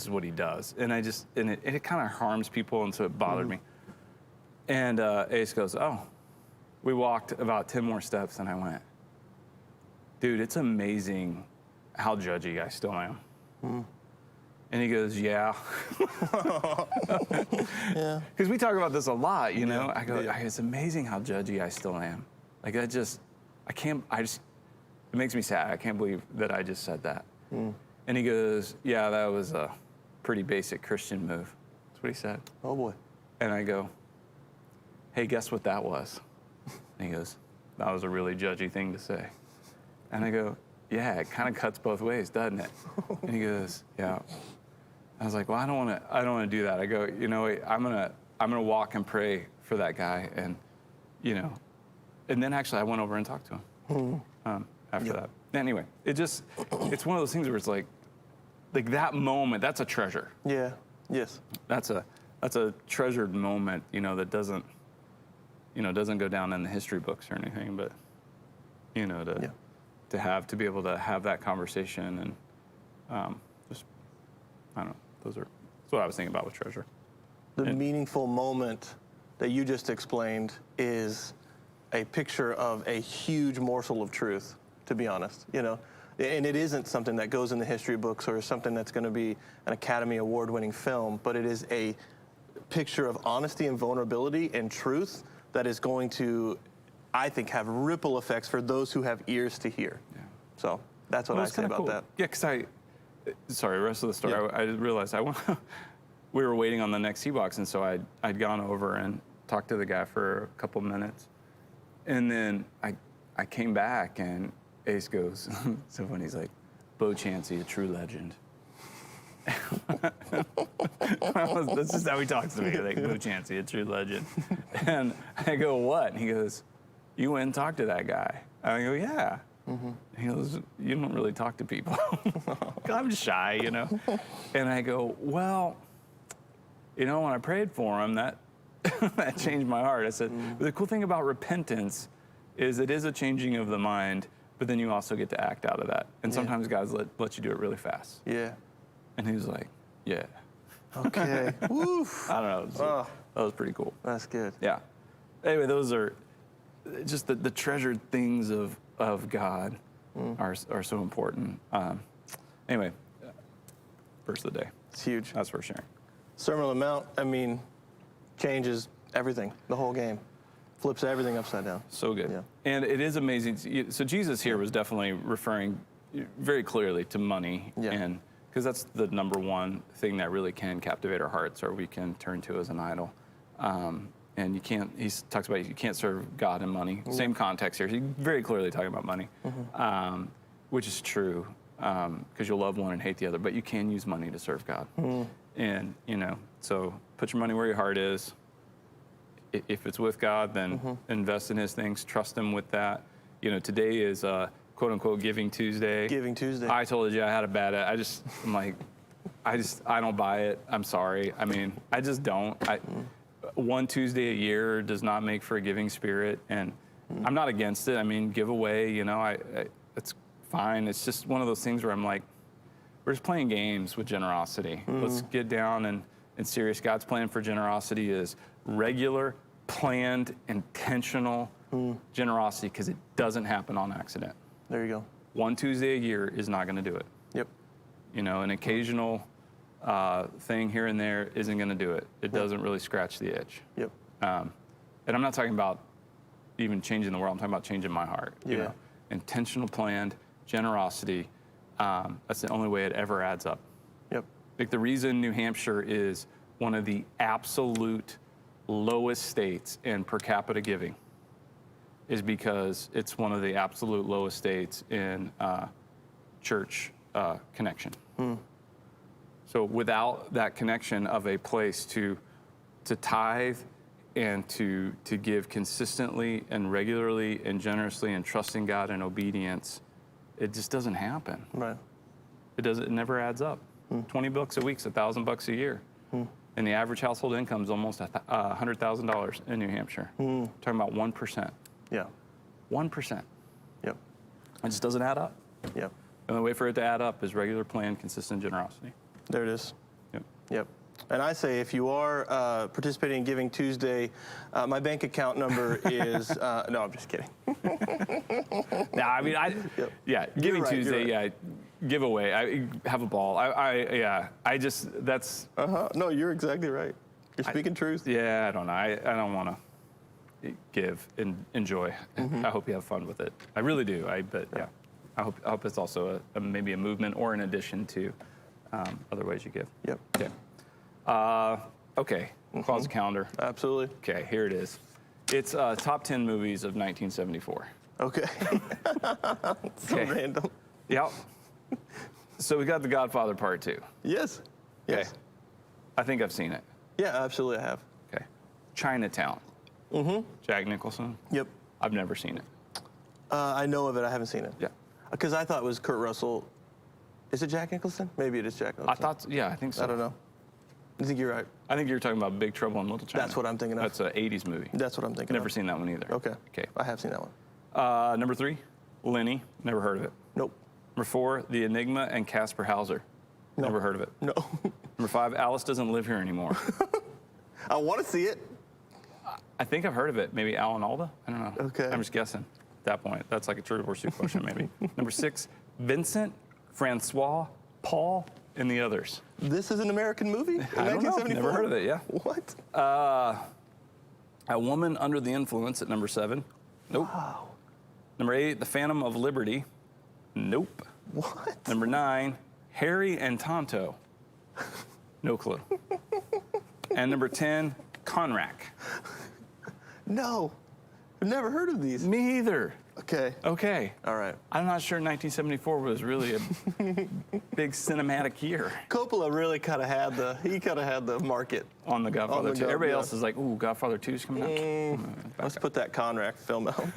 Speaker 2: what he does." And it kind of harms people, and so it bothered me. And Ace goes, "Oh." We walked about 10 more steps, and I went, "Dude, it's amazing how judgy I still am." And he goes, "Yeah."
Speaker 1: Yeah.
Speaker 2: Because we talk about this a lot, I go, "It's amazing how judgy I still am." Like it makes me sad. I can't believe that I just said that. And he goes, "Yeah, that was a pretty basic Christian move." That's what he said.
Speaker 1: Oh boy.
Speaker 2: And I go, "Hey, guess what that was?" And he goes, "That was a really judgy thing to say." And I go, "Yeah, it kind of cuts both ways, doesn't it?" And he goes, "Yeah." I was like, "Well, I don't want to do that." I go, I'm gonna walk and pray for that guy, and and then actually I went over and talked to him after that. Anyway, it's one of those things where it's like that moment, that's a treasure.
Speaker 1: Yeah. Yes.
Speaker 2: That's a treasured moment, that doesn't go down in the history books or anything, but to be able to have that conversation and I don't know. That's what I was thinking about with treasure.
Speaker 1: The meaningful moment that you just explained is a picture of a huge morsel of truth, to be honest, and it isn't something that goes in the history books or something that's going to be an Academy Award-winning film, but it is a picture of honesty and vulnerability and truth that is going to, I think, have ripple effects for those who have ears to hear. Yeah. So that's what I say about that.
Speaker 2: Yeah, because sorry, the rest of the story, I realized we were waiting on the next tee box, and so I'd gone over and talked to the guy for a couple minutes, and then I came back, and Ace goes, so funny, he's like, "Bo Chansey, a true legend." That's just how he talks to me, like, "Bo Chansey, a true legend." And I go, "What?" And he goes, "You went and talked to that guy." I go, "Yeah." He goes, "You don't really talk to people." I'm shy, And I go, "Well, you know, when I prayed for him, that that changed my heart. I said, the cool thing about repentance is it is a changing of the mind, but then you also get to act out of that. And sometimes God lets you do it really fast.
Speaker 1: Yeah.
Speaker 2: And he was like, yeah.
Speaker 1: Okay. Woof.
Speaker 2: I don't know. That was pretty cool.
Speaker 1: That's good.
Speaker 2: Yeah. Anyway, those are just the treasured things of God are so important. Anyway, verse of the day.
Speaker 1: It's huge.
Speaker 2: That's for sharing.
Speaker 1: Sermon on the Mount, I mean, changes everything, the whole game. Flips everything upside down.
Speaker 2: So good.
Speaker 1: Yeah.
Speaker 2: And it is amazing. So Jesus here was definitely referring very clearly to money.
Speaker 1: Yeah.
Speaker 2: And because that's the number one thing that really can captivate our hearts, or we can turn to as an idol. And you can't, he talks about you can't serve God and money. Same context here. He's very clearly talking about money, which is true, because you'll love one and hate the other, but you can use money to serve God. And, you know, so put your money where your heart is. If it's with God, then invest in his things, trust him with that. You know, today is quote unquote Giving Tuesday.
Speaker 1: Giving Tuesday.
Speaker 2: I told you I had a bad, I'm like, I don't buy it. I'm sorry. I mean, I just don't. One Tuesday a year does not make for a giving spirit, and I'm not against it. I mean, give away, you know, it's fine. It's just one of those things where I'm like, we're just playing games with generosity. Let's get down and serious. God's plan for generosity is regular, planned, intentional generosity, because it doesn't happen on accident.
Speaker 1: There you go. One
Speaker 2: Tuesday a year is not going to do it.
Speaker 1: Yep.
Speaker 2: You know, an occasional thing here and there isn't going to do it. It doesn't really scratch the itch.
Speaker 1: Yep.
Speaker 2: And I'm not talking about even changing the world. I'm talking about changing my heart. You know? Intentional, planned generosity. That's the only way it ever adds up.
Speaker 1: Yep.
Speaker 2: Like, the reason New Hampshire is one of the absolute lowest states in per capita giving is because it's one of the absolute lowest states in church connection. So without that connection of a place to tithe and to give consistently and regularly and generously and trusting God in obedience, it just doesn't happen.
Speaker 1: Right.
Speaker 2: It never adds up. $20 a week's $1,000 a year. And the average household income is almost $100,000 in New Hampshire. Talking about 1%.
Speaker 1: Yeah.
Speaker 2: 1%.
Speaker 1: Yep.
Speaker 2: It just doesn't add up.
Speaker 1: Yep.
Speaker 2: And the way for it to add up is regular, planned, consistent generosity.
Speaker 1: There it is.
Speaker 2: Yep.
Speaker 1: Yep. And I say, if you are participating in Giving Tuesday, my bank account number is, no, I'm just kidding.
Speaker 2: No, I mean, yeah, Giving
Speaker 1: right,
Speaker 2: Tuesday,
Speaker 1: right.
Speaker 2: yeah, give away. I have a ball. That's.
Speaker 1: No, you're exactly right. You're speaking truth.
Speaker 2: Yeah, I don't know. I don't want to give and enjoy. I hope you have fun with it. I really do. But yeah, I hope it's also maybe a movement or an addition to other ways you give.
Speaker 1: Yep.
Speaker 2: Okay. Okay. Closet calendar.
Speaker 1: Absolutely.
Speaker 2: Okay, here it is. It's top 10 movies of 1974.
Speaker 1: Okay. So random.
Speaker 2: Yep. So we got The Godfather Part 2.
Speaker 1: Yes.
Speaker 2: Okay.
Speaker 1: Yes.
Speaker 2: I think I've seen it.
Speaker 1: Yeah, absolutely, I have.
Speaker 2: Okay. Chinatown. Jack Nicholson.
Speaker 1: Yep.
Speaker 2: I've never seen it.
Speaker 1: I know of it. I haven't seen it.
Speaker 2: Yeah.
Speaker 1: Because I thought it was Kurt Russell. Is it Jack Nicholson? Maybe it is Jack Nicholson.
Speaker 2: I think so.
Speaker 1: I don't know. I think you're right.
Speaker 2: I think you're talking about Big Trouble in Little China.
Speaker 1: That's what I'm thinking of.
Speaker 2: That's an 80s movie.
Speaker 1: That's what I'm thinking
Speaker 2: Never
Speaker 1: of.
Speaker 2: seen that one either.
Speaker 1: Okay.
Speaker 2: Okay.
Speaker 1: I have seen that one.
Speaker 2: Number 3, Lenny. Never heard of it.
Speaker 1: Nope.
Speaker 2: Number 4, The Enigma and Casper Hauser.
Speaker 1: No.
Speaker 2: Never heard of it.
Speaker 1: No.
Speaker 2: Number 5, Alice Doesn't Live Here Anymore.
Speaker 1: I want to see it.
Speaker 2: I think I've heard of it. Maybe Alan Alda? I don't know.
Speaker 1: Okay.
Speaker 2: I'm just guessing at that point. That's like a true or pursuit question, maybe. Number 6, Vincent, Francois, Paul, and the Others.
Speaker 1: This is an American movie in
Speaker 2: I don't know.
Speaker 1: 1974?
Speaker 2: Never heard of it, yeah.
Speaker 1: What?
Speaker 2: A Woman Under the Influence at number 7. Nope.
Speaker 1: Wow.
Speaker 2: Number 8, The Phantom of Liberty. Nope.
Speaker 1: What?
Speaker 2: Number 9, Harry and Tonto. No clue. And number 10, Conrack.
Speaker 1: No. I've never heard of these.
Speaker 2: Me either.
Speaker 1: Okay.
Speaker 2: Okay.
Speaker 1: All right.
Speaker 2: I'm not sure 1974 was really a big cinematic year
Speaker 1: Coppola really kind of had the market.
Speaker 2: on The Godfather 2. Everybody
Speaker 1: yeah.
Speaker 2: else is like, ooh, Godfather 2's coming out.
Speaker 1: Let's put that Conrack film out.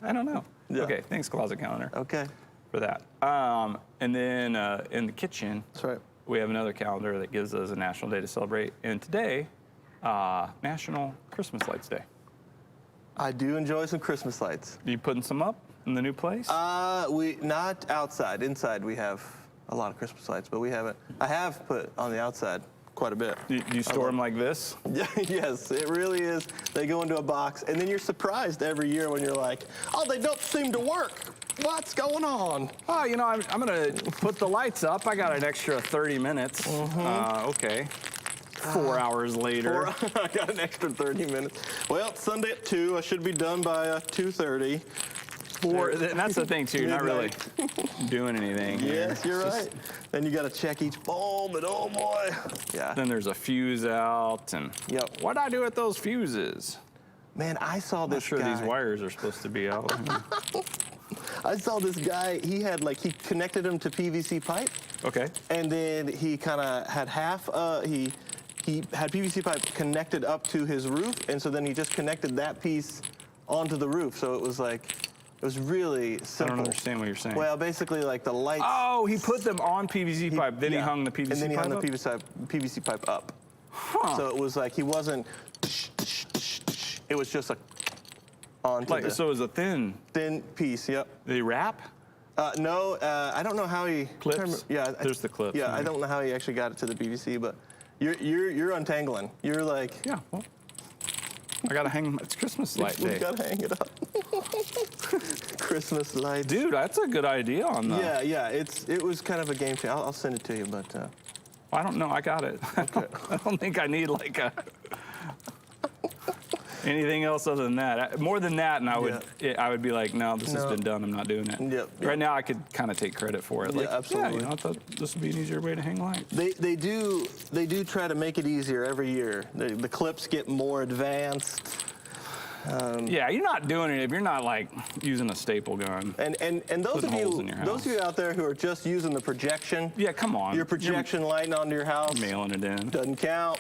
Speaker 2: I don't know.
Speaker 1: Yeah.
Speaker 2: Okay, thanks, Closet Calendar,
Speaker 1: Okay.
Speaker 2: for that. And then in the kitchen,
Speaker 1: That's right.
Speaker 2: we have another calendar that gives us a national day to celebrate. And today, National Christmas Lights Day.
Speaker 1: I do enjoy some Christmas lights.
Speaker 2: You putting some up in the new place?
Speaker 1: We not outside. Inside we have a lot of Christmas lights, but we haven't. I have put on the outside quite a bit.
Speaker 2: Do you store them like this?
Speaker 1: Yeah, yes, it really is. They go into a box, and then you're surprised every year when you're like, oh, they don't seem to work. What's going on?
Speaker 2: Oh, you know, I'm going to put the lights up. I got an extra 30 minutes. Okay. 4 hours later.
Speaker 1: I got an extra 30 minutes. Well, it's Sunday at 2. I should be done by 2:30.
Speaker 2: And that's the thing, too. You're not really doing anything.
Speaker 1: Yes, you're right. Then you got to check each bulb, and oh, boy. Yeah.
Speaker 2: Then there's a fuse out, and what'd I do with those fuses?
Speaker 1: Man, I saw this
Speaker 2: I'm sure
Speaker 1: guy.
Speaker 2: these wires are supposed to be out.
Speaker 1: I saw this guy, he connected them to PVC pipe.
Speaker 2: Okay.
Speaker 1: And then he kind of had he had PVC pipe connected up to his roof, and so then he just connected that piece onto the roof. So it was really simple.
Speaker 2: I don't understand what you're saying.
Speaker 1: Well, basically like the lights.
Speaker 2: Oh, he put them on PVC pipe, then he hung the PVC pipe
Speaker 1: and then he hung
Speaker 2: up?
Speaker 1: the PVC pipe up.
Speaker 2: Huh.
Speaker 1: So it was like he wasn't, it was just onto
Speaker 2: So it was a thin
Speaker 1: piece, yep.
Speaker 2: Did he wrap?
Speaker 1: No, I don't know how he...
Speaker 2: Clips? There's the clips.
Speaker 1: Yeah, I don't know how he actually got it to the PVC, but you're untangling. You're like...
Speaker 2: Yeah, well, I gotta hang, it's Christmas light day.
Speaker 1: You gotta hang it up. Christmas lights.
Speaker 2: Dude, that's a good idea on that.
Speaker 1: Yeah, it was kind of a game changer. I'll send it to you, but...
Speaker 2: I don't know, I got it.
Speaker 1: Okay.
Speaker 2: I don't think I need like anything else other than that. More than that, and I would be like, no, this has been done. I'm not doing it.
Speaker 1: Yep.
Speaker 2: Right now, I could kind of take credit for it. Like,
Speaker 1: absolutely.
Speaker 2: I thought this would be an easier way to hang lights.
Speaker 1: They do try to make it easier every year. The clips get more advanced.
Speaker 2: Yeah, you're not doing it if you're not like using a staple gun.
Speaker 1: And those of you out there who are just using the projection.
Speaker 2: Yeah, come on.
Speaker 1: Your projection lighting onto your house.
Speaker 2: Mailing it in.
Speaker 1: Doesn't count.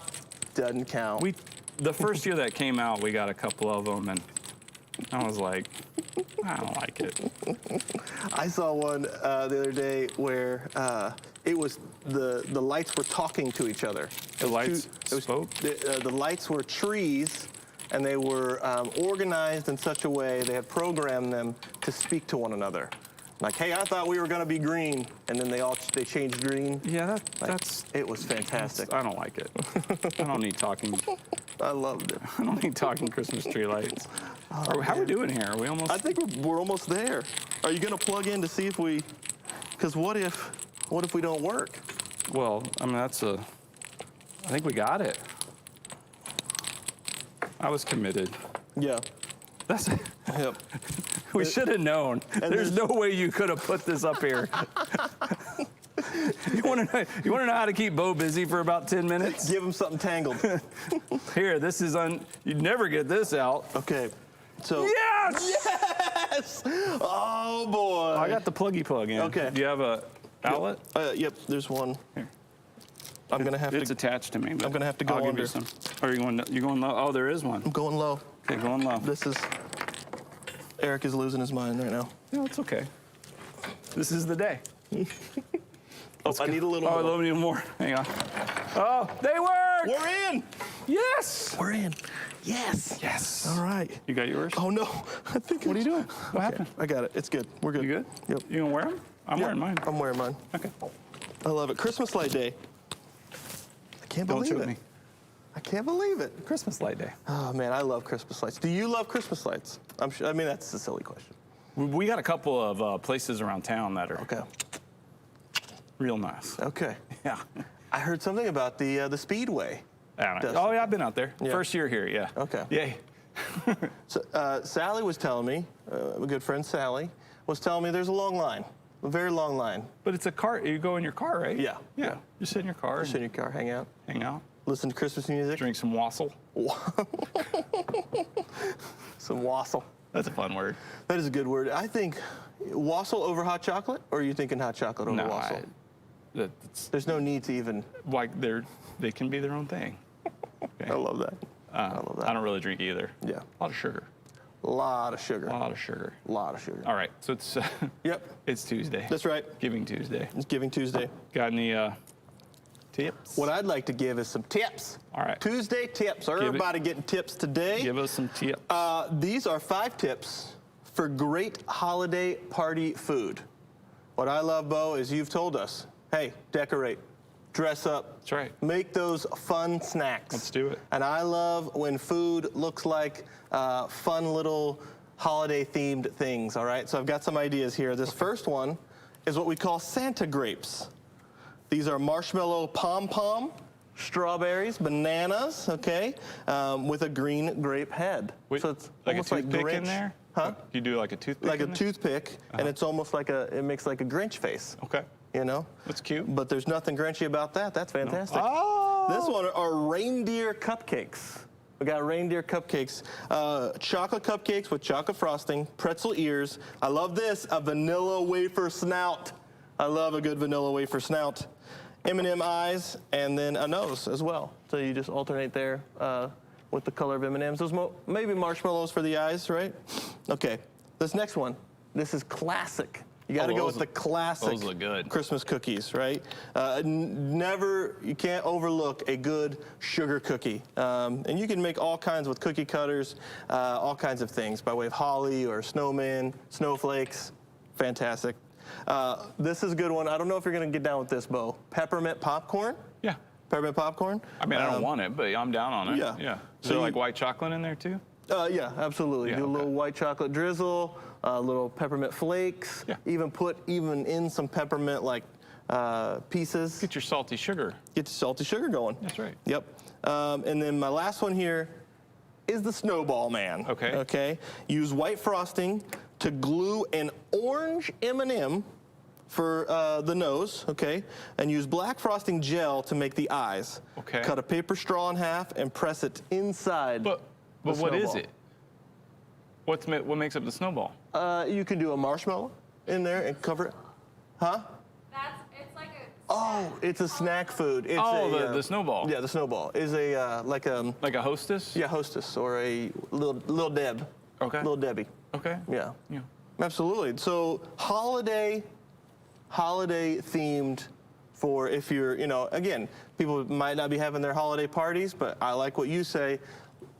Speaker 1: Doesn't count.
Speaker 2: The first year that came out, we got a couple of them, and I was like, I don't like it.
Speaker 1: I saw one the other day where it was the lights were talking to each other.
Speaker 2: The lights spoke?
Speaker 1: The lights were trees, and they were organized in such a way, they had programmed them to speak to one another. Like, hey, I thought we were going to be green, and then they changed green.
Speaker 2: Yeah,
Speaker 1: it was fantastic.
Speaker 2: I don't like it. I don't need talking.
Speaker 1: I loved it.
Speaker 2: I don't need talking Christmas tree lights. How are we doing here? Are we almost?
Speaker 1: I think we're almost there. Are you going to plug in to see if we? Because what if we don't work?
Speaker 2: Well, I mean I think we got it. I was committed.
Speaker 1: Yeah.
Speaker 2: That's it.
Speaker 1: Yep.
Speaker 2: We should have known. There's no way you could have put this up here. You want to know how to keep Bo busy for about 10 minutes?
Speaker 1: Give him something tangled.
Speaker 2: Here, this is you'd never get this out.
Speaker 1: Okay. So.
Speaker 2: Yes!
Speaker 1: Yes! Oh boy.
Speaker 2: I got the pluggy plug in.
Speaker 1: Okay.
Speaker 2: Do you have a outlet?
Speaker 1: Yep. There's one.
Speaker 2: Here.
Speaker 1: I'm gonna have to.
Speaker 2: It's attached to me.
Speaker 1: I'm gonna have to go
Speaker 2: I'll
Speaker 1: under.
Speaker 2: give you some. Are you going? You going low? Oh, there is one.
Speaker 1: I'm going low.
Speaker 2: Okay, going low.
Speaker 1: Eric is losing his mind right now.
Speaker 2: No, it's okay. This is the day.
Speaker 1: I need a little more.
Speaker 2: Oh, I need more. Hang on. Oh, they work!
Speaker 1: We're in!
Speaker 2: Yes!
Speaker 1: We're in. Yes.
Speaker 2: Yes.
Speaker 1: All right.
Speaker 2: You got yours?
Speaker 1: Oh, no. I think.
Speaker 2: What are you doing? What happened?
Speaker 1: I got it. It's good. We're good.
Speaker 2: You good?
Speaker 1: Yep.
Speaker 2: You gonna wear them? I'm wearing mine.
Speaker 1: I'm wearing mine.
Speaker 2: Okay.
Speaker 1: I love it. Christmas light day. I can't believe
Speaker 2: Don't shoot
Speaker 1: it.
Speaker 2: me.
Speaker 1: I can't believe it.
Speaker 2: Christmas light day.
Speaker 1: Oh, man, I love Christmas lights. Do you love Christmas lights? I'm sure. I mean, that's a silly question.
Speaker 2: We got a couple of places around town that are real nice.
Speaker 1: Okay.
Speaker 2: Yeah.
Speaker 1: I heard something about the Speedway.
Speaker 2: Oh, yeah, I've been out there.
Speaker 1: Yeah.
Speaker 2: First year here, yeah.
Speaker 1: Okay.
Speaker 2: Yay.
Speaker 1: So, Sally was telling me, a good friend Sally, was telling me there's a long line, a very long line.
Speaker 2: But it's a car. You go in your car, right?
Speaker 1: Yeah.
Speaker 2: Yeah. You sit in your car.
Speaker 1: Sit in your car, hang out.
Speaker 2: Hang out.
Speaker 1: Listen to Christmas music.
Speaker 2: Drink some wassail.
Speaker 1: Some wassail.
Speaker 2: That's a fun word.
Speaker 1: That is a good word. I think wassail over hot chocolate, or are you thinking hot chocolate over wassail? There's no need to even.
Speaker 2: Like they can be their own thing. Okay.
Speaker 1: I love that. I love that.
Speaker 2: I don't really drink either.
Speaker 1: Yeah.
Speaker 2: A lot of sugar.
Speaker 1: A lot of sugar.
Speaker 2: A lot of sugar.
Speaker 1: A lot of sugar.
Speaker 2: All right. So it's
Speaker 1: Yep.
Speaker 2: it's Tuesday.
Speaker 1: That's right.
Speaker 2: Giving Tuesday.
Speaker 1: It's Giving Tuesday.
Speaker 2: Got any Tips.
Speaker 1: What I'd like to give is some tips.
Speaker 2: All right.
Speaker 1: Tuesday tips. Everybody getting tips today.
Speaker 2: Give us some tips.
Speaker 1: These are 5 tips for great holiday party food. What I love, Bo, is you've told us, hey, decorate, dress up.
Speaker 2: That's right.
Speaker 1: Make those fun snacks.
Speaker 2: Let's do it.
Speaker 1: And I love when food looks like fun little holiday-themed things, all right? So I've got some ideas here. This first one is what we call Santa grapes. These are marshmallow pom-pom, strawberries, bananas, okay, with a green grape head.
Speaker 2: Wait,
Speaker 1: so it's
Speaker 2: like
Speaker 1: almost
Speaker 2: a
Speaker 1: like
Speaker 2: toothpick
Speaker 1: Grinch.
Speaker 2: in there?
Speaker 1: Huh?
Speaker 2: You do like a toothpick
Speaker 1: Like a
Speaker 2: in there?
Speaker 1: toothpick, and it's almost like it makes like a Grinch face.
Speaker 2: Okay.
Speaker 1: You know?
Speaker 2: That's cute.
Speaker 1: But there's nothing Grinchy about that. That's fantastic.
Speaker 2: Oh!
Speaker 1: This one are reindeer cupcakes. We got reindeer cupcakes. Chocolate cupcakes with chocolate frosting, pretzel ears. I love this, a vanilla wafer snout. I love a good vanilla wafer snout. M&M eyes, and then a nose as well. So you just alternate there with the color of M&Ms. Those maybe marshmallows for the eyes, right? Okay, this next one, this is classic. You got to go with the classic
Speaker 2: those look good.
Speaker 1: Christmas cookies, right? You can't overlook a good sugar cookie. And you can make all kinds with cookie cutters, all kinds of things by way of holly or snowmen, snowflakes. Fantastic. This is a good one. I don't know if you're going to get down with this, Bo. Peppermint popcorn?
Speaker 2: Yeah.
Speaker 1: Peppermint popcorn?
Speaker 2: I mean, I don't want it, but I'm down on it.
Speaker 1: Yeah.
Speaker 2: Yeah. Is
Speaker 1: So
Speaker 2: there like white chocolate in there too?
Speaker 1: Yeah, absolutely.
Speaker 2: Yeah,
Speaker 1: Do a
Speaker 2: okay.
Speaker 1: little white chocolate drizzle, little peppermint flakes.
Speaker 2: Yeah.
Speaker 1: Even put in some peppermint like pieces.
Speaker 2: Get your salty sugar.
Speaker 1: Get your salty sugar going.
Speaker 2: That's right.
Speaker 1: Yep. And then my last one here is the snowball man.
Speaker 2: Okay.
Speaker 1: Okay. Use white frosting to glue an orange M&M for the nose, okay? And use black frosting gel to make the eyes.
Speaker 2: Okay.
Speaker 1: Cut a paper straw in half and press it inside.
Speaker 2: But
Speaker 1: the
Speaker 2: what is
Speaker 1: snowball.
Speaker 2: it? What makes up the snowball?
Speaker 1: You can do a marshmallow in there and cover it. Huh?
Speaker 3: It's like a.
Speaker 1: Oh, it's a snack food. It's
Speaker 2: the snowball.
Speaker 1: Yeah, the snowball is a like a
Speaker 2: Hostess?
Speaker 1: yeah Hostess or a little Deb.
Speaker 2: Okay.
Speaker 1: Little Debbie.
Speaker 2: Okay.
Speaker 1: Yeah.
Speaker 2: Yeah.
Speaker 1: Absolutely. So holiday themed for if you're, again, people might not be having their holiday parties, but I like what you say.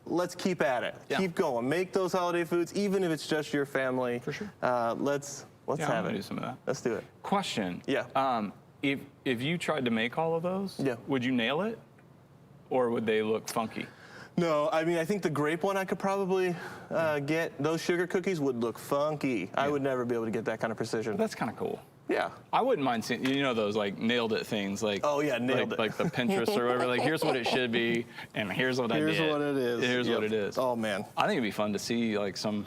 Speaker 1: Let's keep at it.
Speaker 2: Yeah.
Speaker 1: Keep going. Make those holiday foods, even if it's just your family.
Speaker 2: For sure.
Speaker 1: Let's
Speaker 2: Yeah, I'm
Speaker 1: have
Speaker 2: gonna
Speaker 1: it.
Speaker 2: do some of that.
Speaker 1: Let's do it.
Speaker 2: Question.
Speaker 1: Yeah.
Speaker 2: If you tried to make all of those,
Speaker 1: Yeah.
Speaker 2: would you nail it? Or would they look funky?
Speaker 1: No, I mean, I think the grape one I could probably get. Those sugar cookies would look funky. I would never be able to get that kind of precision.
Speaker 2: That's kind of cool.
Speaker 1: Yeah.
Speaker 2: I wouldn't mind seeing, those like nailed it things, like
Speaker 1: Oh, yeah, nailed it.
Speaker 2: like the Pinterest or whatever. Like here's what it should be, and here's what I did.
Speaker 1: Here's what it is.
Speaker 2: Here's
Speaker 1: Yep.
Speaker 2: what it is.
Speaker 1: Oh, man.
Speaker 2: I think it'd be fun to see like some,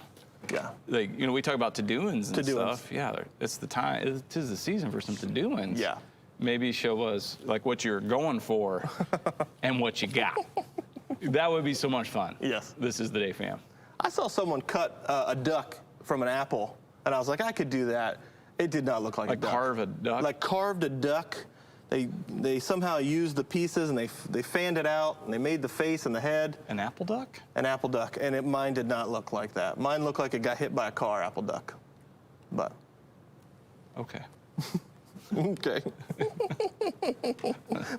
Speaker 1: Yeah.
Speaker 2: like we talk about to-do-ins and
Speaker 1: To-do-ins.
Speaker 2: stuff. Yeah, it's the time. It is the season for some to-do-ins.
Speaker 1: Yeah.
Speaker 2: Maybe show us like what you're going for and what you got. That would be so much fun.
Speaker 1: Yes.
Speaker 2: This is the day, fam.
Speaker 1: I saw someone cut a duck from an apple, and I was like, I could do that. It did not look like a
Speaker 2: Like
Speaker 1: duck.
Speaker 2: carve a duck.
Speaker 1: Like carved a duck. They somehow used the pieces and they fanned it out and they made the face and the head.
Speaker 2: An apple duck?
Speaker 1: An apple duck, and mine did not look like that. Mine looked like it got hit by a car, apple duck. But
Speaker 2: Okay.
Speaker 1: okay.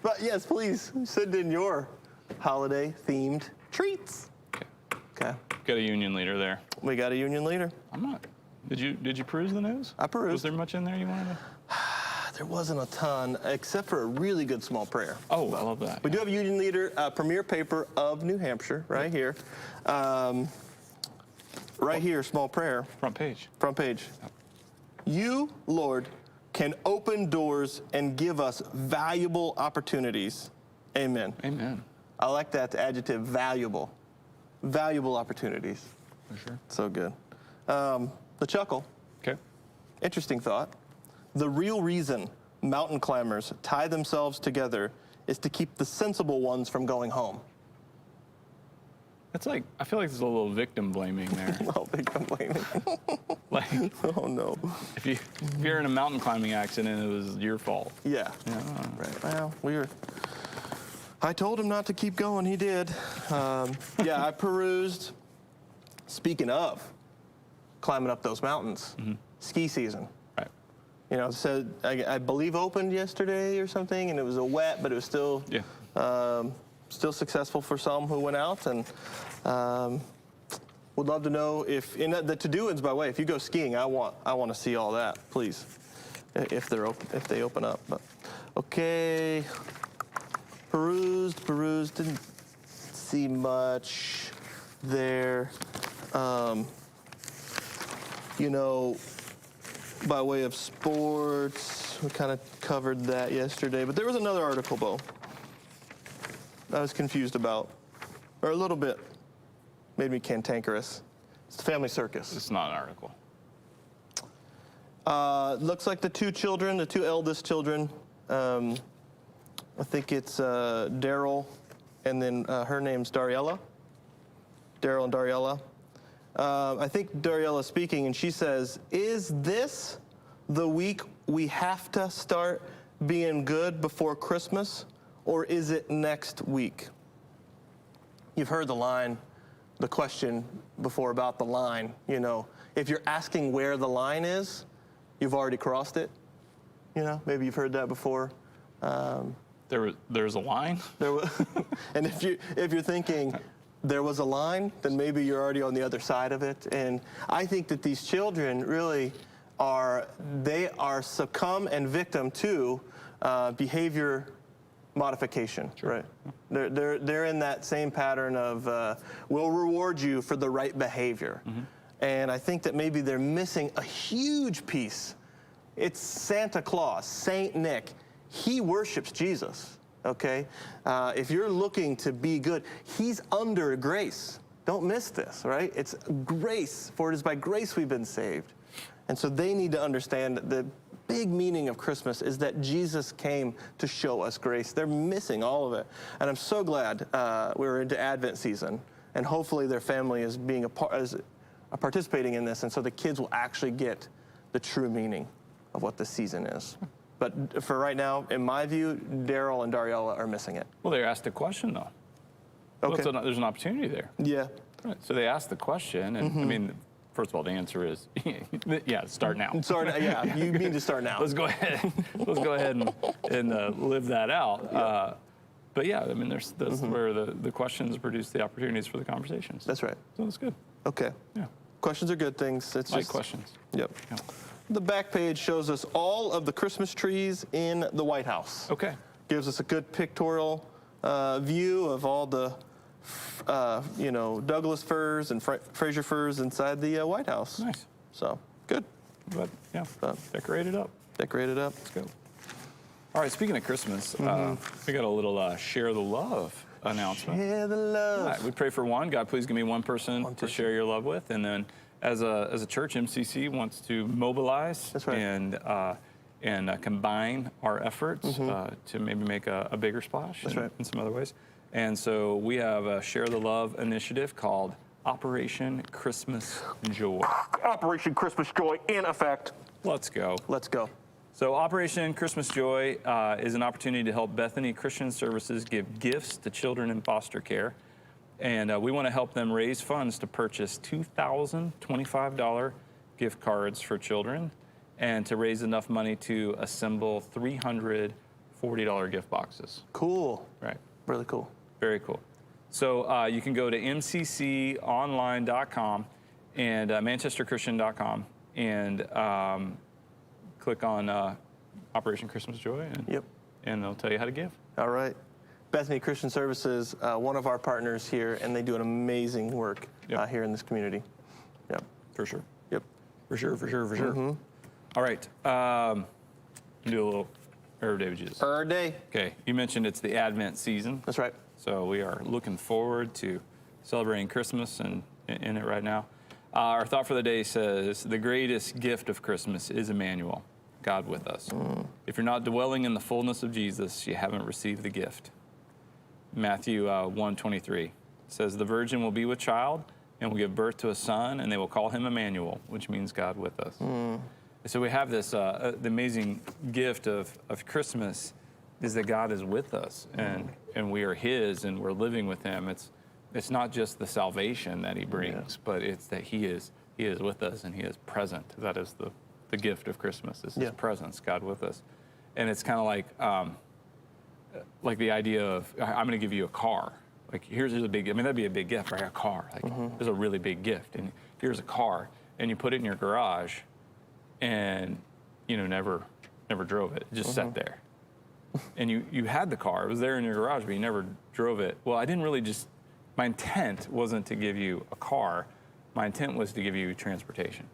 Speaker 1: But yes, please send in your holiday-themed treats.
Speaker 2: Okay.
Speaker 1: Okay.
Speaker 2: Got a union leader there.
Speaker 1: We got a union leader.
Speaker 2: I'm not. Did you peruse the news?
Speaker 1: I perused.
Speaker 2: Was there much in there you wanted to?
Speaker 1: There wasn't a ton, except for a really good small prayer.
Speaker 2: Oh, I love that.
Speaker 1: We do have a union leader, premier paper of New Hampshire, right here. Right here, small prayer,
Speaker 2: Front page.
Speaker 1: front page. You, Lord, can open doors and give us valuable opportunities. Amen.
Speaker 2: Amen.
Speaker 1: I like that adjective, valuable. Valuable opportunities.
Speaker 2: For sure.
Speaker 1: So good. The chuckle.
Speaker 2: Okay.
Speaker 1: Interesting thought. The real reason mountain climbers tie themselves together is to keep the sensible ones from going home.
Speaker 2: That's like, I feel like there's a little victim blaming there.
Speaker 1: Oh, they complaining.
Speaker 2: Like,
Speaker 1: Oh, no.
Speaker 2: if you're in a mountain climbing accident, it was your fault.
Speaker 1: Yeah.
Speaker 2: Yeah.
Speaker 1: Right. Well, I told him not to keep going. He did. Yeah, I perused. Speaking of climbing up those mountains, ski season.
Speaker 2: Right.
Speaker 1: you know, said I believe opened yesterday or something, and it was a wet, but it was still still successful for some who went out, and would love to know if in the to-do-ins. By the way, if you go skiing, I want to see all that, please, if they open up. But okay, perused, didn't see much there. You know, by way of sports, we kind of covered that yesterday, but there was another article, Bo, I was confused about, or a little bit, made me cantankerous. It's the family circus.
Speaker 2: It's not an article.
Speaker 1: Looks like the two eldest children, I think it's Daryl, and then her name's Dariella. Daryl and Dariella. I think Dariella's speaking, and she says, "Is this the week we have to start being good before Christmas, or is it next week?" You've heard the question before about the line. You know, if you're asking where the line is, you've already crossed it. You know, maybe you've heard that before.
Speaker 2: There's a line?
Speaker 1: And if you're thinking, there was a line, then maybe you're already on the other side of it. And I think that these children really are succumb and victim to behavior modification, right? They're in that same pattern of we'll reward you for the right behavior. And I think that maybe they're missing a huge piece. It's Santa Claus, Saint Nick. He worships Jesus. Okay? If you're looking to be good, he's under grace. Don't miss this, right? It's grace, for it is by grace we've been saved. And so they need to understand that the big meaning of Christmas is that Jesus came to show us grace. They're missing all of it. And I'm so glad we're into Advent season, and hopefully their family is being participating in this, and so the kids will actually get the true meaning of what this season is. But for right now, in my view, Daryl and Dariella are missing it.
Speaker 2: Well, they asked a question, though.
Speaker 1: Okay.
Speaker 2: Well, there's an opportunity there.
Speaker 1: Yeah.
Speaker 2: Right. So they asked the question, and I mean, first of all, the answer is, yeah, start now.
Speaker 1: Yeah, you mean to start now.
Speaker 2: Let's go ahead. Let's go ahead and live that out. Yeah. But yeah, I mean, that's where the questions produce the opportunities for the conversations.
Speaker 1: That's right.
Speaker 2: So that's good.
Speaker 1: Okay.
Speaker 2: Yeah.
Speaker 1: Questions are good things. It's
Speaker 2: like
Speaker 1: just
Speaker 2: questions.
Speaker 1: Yep.
Speaker 2: Yeah.
Speaker 1: The back page shows us all of the Christmas trees in the White House.
Speaker 2: Okay.
Speaker 1: Gives us a good pictorial view of all the, Douglas firs and Fraser firs inside the White House.
Speaker 2: Nice.
Speaker 1: So, good.
Speaker 2: But yeah, decorate it up.
Speaker 1: Decorate it up.
Speaker 2: Let's go. All right, speaking of Christmas, we got a little share the love announcement.
Speaker 1: Share the love.
Speaker 2: All right, we pray for one. God, please give me one person to share your love with. And then as a church, MCC wants to mobilize and combine our efforts to maybe make a bigger splash in some other ways. And so we have a Share the Love initiative called Operation Christmas Joy.
Speaker 1: Operation Christmas Joy in effect.
Speaker 2: Let's go.
Speaker 1: Let's go.
Speaker 2: So Operation Christmas Joy is an opportunity to help Bethany Christian Services give gifts to children in foster care. And we want to help them raise funds to purchase $2,025 gift cards for children and to raise enough money to assemble 300 $40 gift boxes.
Speaker 1: Cool.
Speaker 2: Right.
Speaker 1: Really cool.
Speaker 2: Very cool. So you can go to mcconline.com and manchesterchristian.com and click on Operation Christmas Joy, and they'll tell you how to give.
Speaker 1: All right. Bethany Christian Services, one of our partners here, and they do an amazing work here in this community. Yep.
Speaker 2: For sure.
Speaker 1: Yep.
Speaker 2: For sure. All right. Do a little Herb Day with Jesus.
Speaker 1: Herb Day.
Speaker 2: Okay. You mentioned it's the Advent season.
Speaker 1: That's right.
Speaker 2: So we are looking forward to celebrating Christmas and in it right now. Our thought for the day says, the greatest gift of Christmas is Emmanuel, God with us. If you're not dwelling in the fullness of Jesus, you haven't received the gift. Matthew 1:23 says, the virgin will be with child and will give birth to a son, and they will call him Emmanuel, which means God with us. So we have this, the amazing gift of Christmas is that God is with us, and we are his, and we're living with him. It's not just the salvation that he brings, but it's that he is with us and he is present. That is the the gift of Christmas is His
Speaker 1: Yeah.
Speaker 2: presence, God with us. And it's kind of like the idea of, I'm going to give you a car. Like, here's a big, I mean, that'd be a big gift, right? A car. Like, there's a really big gift. And here's a car. And you put it in your garage and, you know, never drove it. It just sat there. And you had the car. It was there in your garage, but you never drove it. Well, I didn't really my intent wasn't to give you a car. My intent was to give you transportation.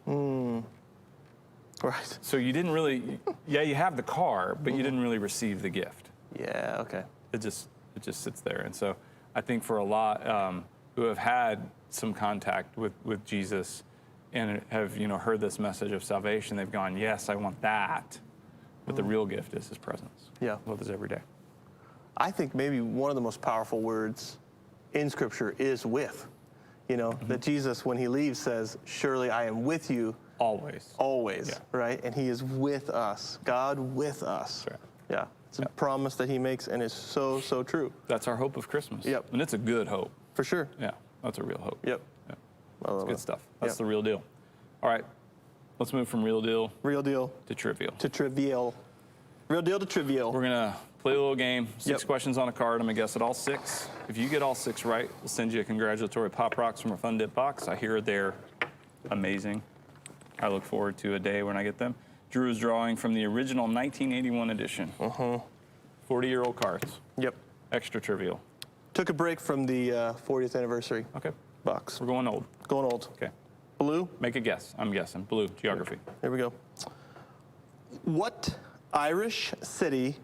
Speaker 1: Right.
Speaker 2: So you didn't really, you have the car, but you didn't really receive the gift.
Speaker 1: Yeah, okay.
Speaker 2: It just sits there. And so I think for a lot who have had some contact with Jesus and have, you know, heard this message of salvation, they've gone, yes, I want that. But the real gift is His presence.
Speaker 1: Yeah.
Speaker 2: With us every day.
Speaker 1: I think maybe one of the most powerful words in Scripture is with. You know, that Jesus, when He leaves, says, surely I am with you
Speaker 2: Always.
Speaker 1: always,
Speaker 2: Yeah.
Speaker 1: right? And He is with us, God with us.
Speaker 2: That's right.
Speaker 1: Yeah, it's a promise that He makes and is so, so true.
Speaker 2: That's our hope of Christmas.
Speaker 1: Yep.
Speaker 2: And it's a good hope.
Speaker 1: For sure.
Speaker 2: Yeah, that's a real hope.
Speaker 1: Yep.
Speaker 2: Yeah.
Speaker 1: I love
Speaker 2: It's good
Speaker 1: it.
Speaker 2: stuff. That's
Speaker 1: Yep.
Speaker 2: the real deal. All right, let's move from real deal
Speaker 1: Real deal
Speaker 2: to trivial.
Speaker 1: to trivial. Real deal to trivial.
Speaker 2: We're gonna play a little game. 6
Speaker 1: Yep.
Speaker 2: questions on a card. I'm gonna guess at all 6. If you get all 6 right, we'll send you a congratulatory Pop Rocks from a Fun Dip box. I hear they're amazing. I look forward to a day when I get them. Drew is drawing from the original 1981 edition. 40-year-old cards.
Speaker 1: Yep.
Speaker 2: Extra trivial.
Speaker 1: Took a break from the 40th anniversary
Speaker 2: Okay.
Speaker 1: box.
Speaker 2: We're going old.
Speaker 1: Going old.
Speaker 2: Okay.
Speaker 1: Blue.
Speaker 2: Make a guess. I'm guessing. Blue. Geography.
Speaker 1: Here we go. What Irish city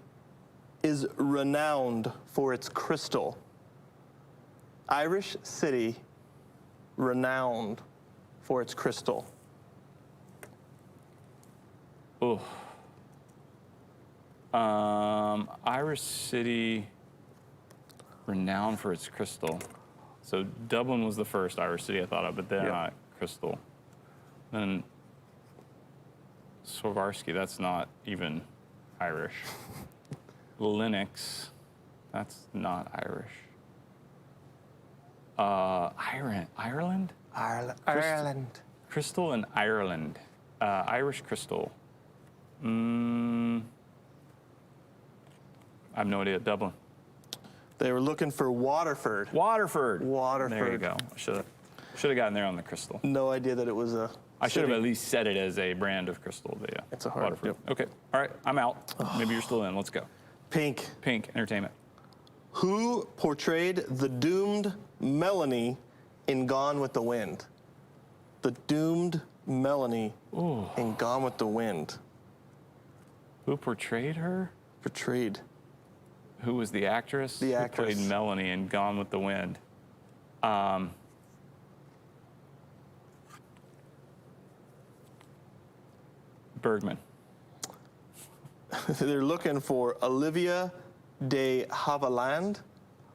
Speaker 1: is renowned for its crystal? Irish city renowned for its crystal.
Speaker 2: Oh. Irish city, renowned for its crystal. So Dublin was the first Irish city I thought of, but then
Speaker 1: Yep.
Speaker 2: crystal. Then Swarovski, that's not even Irish. Linux, that's not Irish. Ireland?
Speaker 1: Ireland.
Speaker 2: Crystal in Ireland. Irish crystal. I have no idea. Dublin.
Speaker 1: They were looking for Waterford.
Speaker 2: Waterford.
Speaker 1: Waterford.
Speaker 2: There you go. I should have gotten there on the crystal.
Speaker 1: No idea that it was a
Speaker 2: I should have
Speaker 1: city.
Speaker 2: at least said it as a brand of crystal. But yeah.
Speaker 1: It's a hard-
Speaker 2: Waterford.
Speaker 1: yep.
Speaker 2: Okay. All right. I'm out. Maybe you're still in. Let's go.
Speaker 1: Pink.
Speaker 2: Pink. Entertainment.
Speaker 1: Who portrayed the doomed Melanie in Gone with the Wind? The doomed Melanie in Gone with the Wind.
Speaker 2: Who portrayed her?
Speaker 1: Portrayed.
Speaker 2: Who was the actress?
Speaker 1: The actress.
Speaker 2: Who played Melanie in Gone with the Wind? Bergman.
Speaker 1: They're looking for Olivia de Havilland.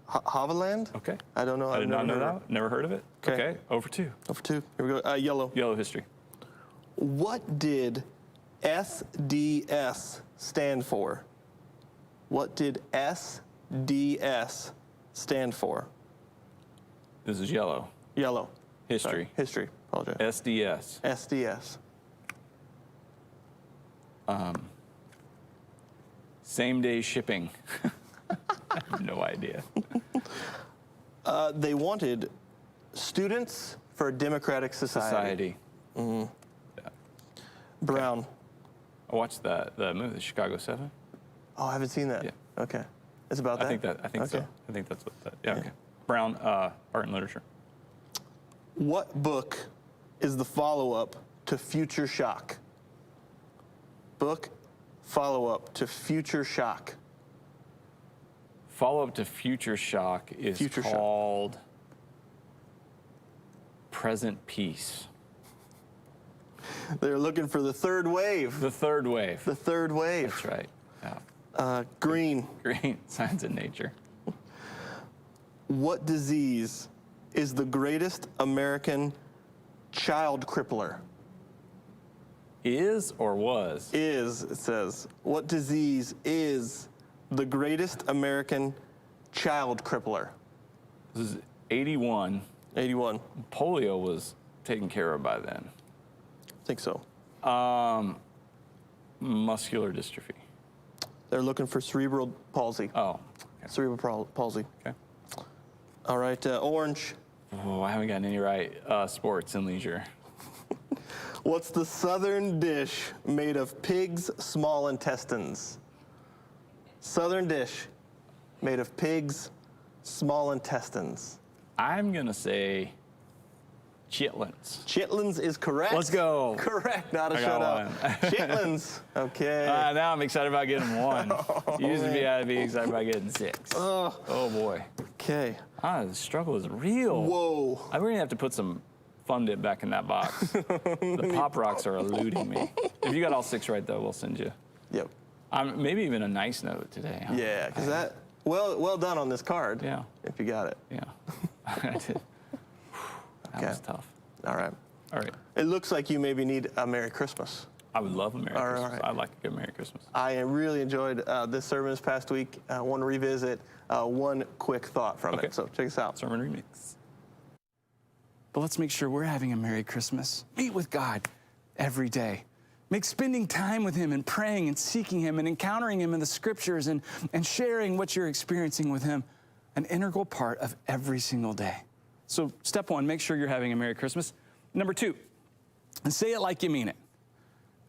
Speaker 1: Havilland?
Speaker 2: Okay.
Speaker 1: I don't know.
Speaker 2: I did not know
Speaker 1: heard of
Speaker 2: that. Never heard of it.
Speaker 1: Okay.
Speaker 2: Okay. Over 2.
Speaker 1: Over 2. Here we go. Yellow.
Speaker 2: Yellow history.
Speaker 1: What did SDS stand for? What did SDS stand for?
Speaker 2: This is yellow.
Speaker 1: Yellow.
Speaker 2: History.
Speaker 1: Sorry. History. Apologize.
Speaker 2: SDS.
Speaker 1: SDS.
Speaker 2: Same day shipping. I have no idea.
Speaker 1: They wanted students for a democratic society.
Speaker 2: Society.
Speaker 1: Brown.
Speaker 2: I watched the movie, the Chicago 7.
Speaker 1: Oh, I haven't seen that.
Speaker 2: Yeah.
Speaker 1: Okay. It's about that?
Speaker 2: I think so.
Speaker 1: Okay.
Speaker 2: I think that's what that. Yeah. Okay. Brown, art and literature.
Speaker 1: What book is the follow-up to Future Shock? Book follow-up to Future Shock.
Speaker 2: Follow up to Future Shock is
Speaker 1: Future Shock.
Speaker 2: called Present Peace.
Speaker 1: They're looking for the third wave.
Speaker 2: The third wave.
Speaker 1: The third wave.
Speaker 2: That's right. Yeah.
Speaker 1: Green.
Speaker 2: Green. Science and nature.
Speaker 1: What disease is the greatest American child crippler?
Speaker 2: Is or was?
Speaker 1: Is, it says. What disease is the greatest American child crippler?
Speaker 2: This is 81.
Speaker 1: 81.
Speaker 2: Polio was taken care of by then.
Speaker 1: I think so.
Speaker 2: Muscular dystrophy.
Speaker 1: They're looking for cerebral palsy.
Speaker 2: Oh. Okay.
Speaker 1: Cerebral palsy.
Speaker 2: Okay.
Speaker 1: All right, orange.
Speaker 2: Oh, I haven't gotten any right. Sports and leisure.
Speaker 1: What's the southern dish made of pig's small intestines? Southern dish made of pig's small intestines.
Speaker 2: I'm going to say chitlins.
Speaker 1: Chitlins is correct.
Speaker 2: Let's go.
Speaker 1: Correct, not a
Speaker 2: I got
Speaker 1: shutout. Chitlins. Okay.
Speaker 2: Now I'm excited about getting one. Used to be I'd be excited about getting 6.
Speaker 1: Oh.
Speaker 2: Oh, boy.
Speaker 1: Okay.
Speaker 2: The struggle is real.
Speaker 1: Whoa.
Speaker 2: I'm going to have to put some Fun Dip back in that box. The Pop Rocks are eluding me. If you got all 6 right, though, we'll send you.
Speaker 1: Yep.
Speaker 2: Maybe even a nice note today. Huh?
Speaker 1: Yeah, because that, well done on this card.
Speaker 2: Yeah.
Speaker 1: If you got it.
Speaker 2: Yeah. I did. That was tough.
Speaker 1: All right.
Speaker 2: All right.
Speaker 1: It looks like you maybe need a Merry Christmas.
Speaker 2: I would love a Merry Christmas.
Speaker 1: All right.
Speaker 2: I'd like a good Merry Christmas.
Speaker 1: I really enjoyed this sermon this past week. I want to revisit one quick thought from it. So check this out.
Speaker 2: Sermon remix. But let's make sure we're having a Merry Christmas. Meet with God every day. Make spending time with Him and praying and seeking Him and encountering Him in the Scriptures and sharing what you're experiencing with Him an integral part of every single day. So step 1, make sure you're having a Merry Christmas. Number 2, and say it like you mean it.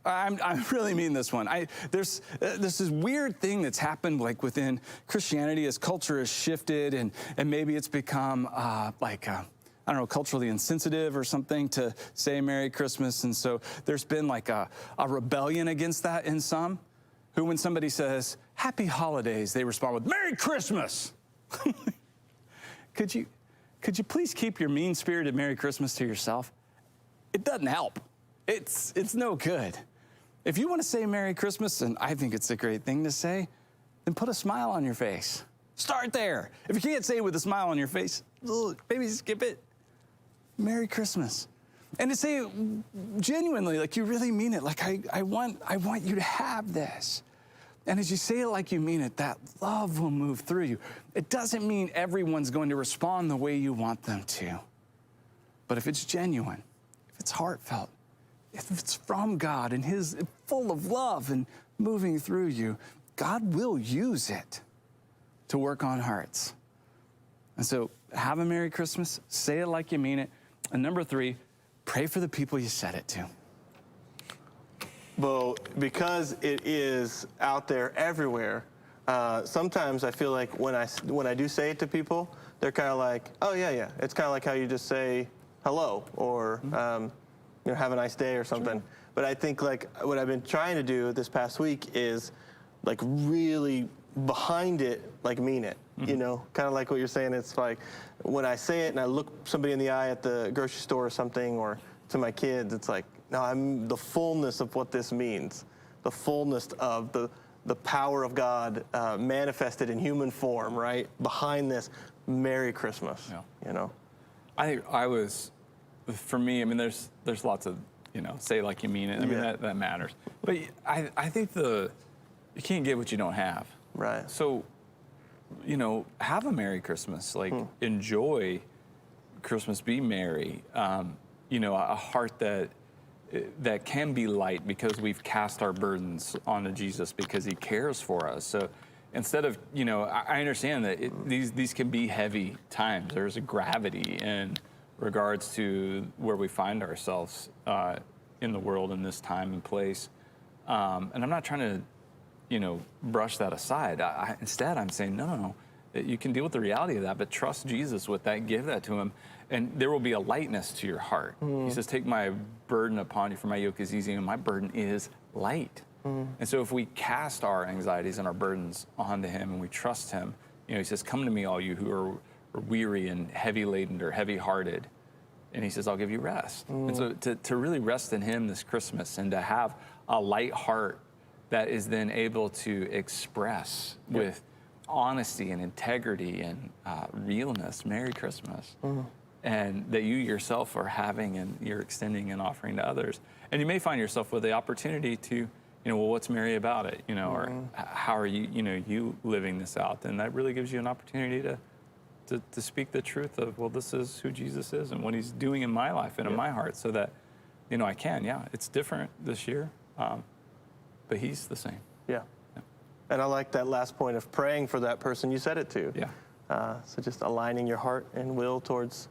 Speaker 2: I really mean this one. There's this weird thing that's happened like within Christianity as culture has shifted and maybe it's become I don't know, culturally insensitive or something to say Merry Christmas. And so there's been like a rebellion against that in some who when somebody says Happy Holidays, they respond with Merry Christmas. Could you please keep your mean-spirited Merry Christmas to yourself? It doesn't help. It's no good. If you want to say Merry Christmas, and I think it's a great thing to say, then put a smile on your face. Start there. If you can't say it with a smile on your face, maybe skip it. Merry Christmas. And to say it genuinely, like you really mean it, like I want you to have this. And as you say it like you mean it, that love will move through you. It doesn't mean everyone's going to respond the way you want them to. But if it's genuine, if it's heartfelt, if it's from God and His full of love and moving through you, God will use it to work on hearts. And so have a Merry Christmas, say it like you mean it. And number 3, pray for the people you said it to.
Speaker 1: Well, because it is out there everywhere, sometimes I feel like when I do say it to people, they're kind of like, oh, yeah. It's kind of like how you just say hello or have a nice day or something. Sure. But I think like what I've been trying to do this past week is like really behind it, like mean it, you know, kind of like what you're saying. It's like when I say it and I look somebody in the eye at the grocery store or something, or to my kids, it's like, no, I'm the fullness of what this means, the fullness of the power of God manifested in human form, right? Behind this, Merry Christmas, you know?
Speaker 2: For me, I mean, there's lots of, say like you mean it. I mean, that matters. But I think you can't get what you don't have.
Speaker 1: Right.
Speaker 2: So, have a Merry Christmas. Like, enjoy Christmas, be merry. A heart that can be light because we've cast our burdens onto Jesus because He cares for us. So instead of, I understand that these can be heavy times. There's a gravity in regards to where we find ourselves in the world in this time and place. And I'm not trying to, brush that aside. Instead, I'm saying, no. You can deal with the reality of that, but trust Jesus with that, give that to Him, and there will be a lightness to your heart. He says, take my burden upon you, for my yoke is easy, and my burden is light. And so if we cast our anxieties and our burdens onto Him and we trust Him, He says, come to me, all you who are weary and heavy laden or heavy hearted. And He says, I'll give you rest. And so to really rest in Him this Christmas and to have a light heart that is then able to express with honesty and integrity and realness, Merry Christmas. And that you yourself are having and you're extending and offering to others. And you may find yourself with the opportunity to, well, what's merry about it? Or how are you, you living this out? And that really gives you an opportunity to speak the truth of, well, this is who Jesus is and what He's doing in my life and in my heart, so that, I can. Yeah, it's different this year. but he's the same.
Speaker 1: Yeah. And I like that last point of praying for that person you said it to.
Speaker 2: Yeah.
Speaker 1: So just aligning your heart and will towards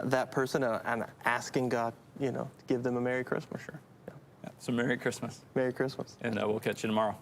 Speaker 1: that person and asking God, to give them a Merry Christmas.
Speaker 2: Yeah. So Merry Christmas.
Speaker 1: Merry Christmas.
Speaker 2: And we'll catch you tomorrow.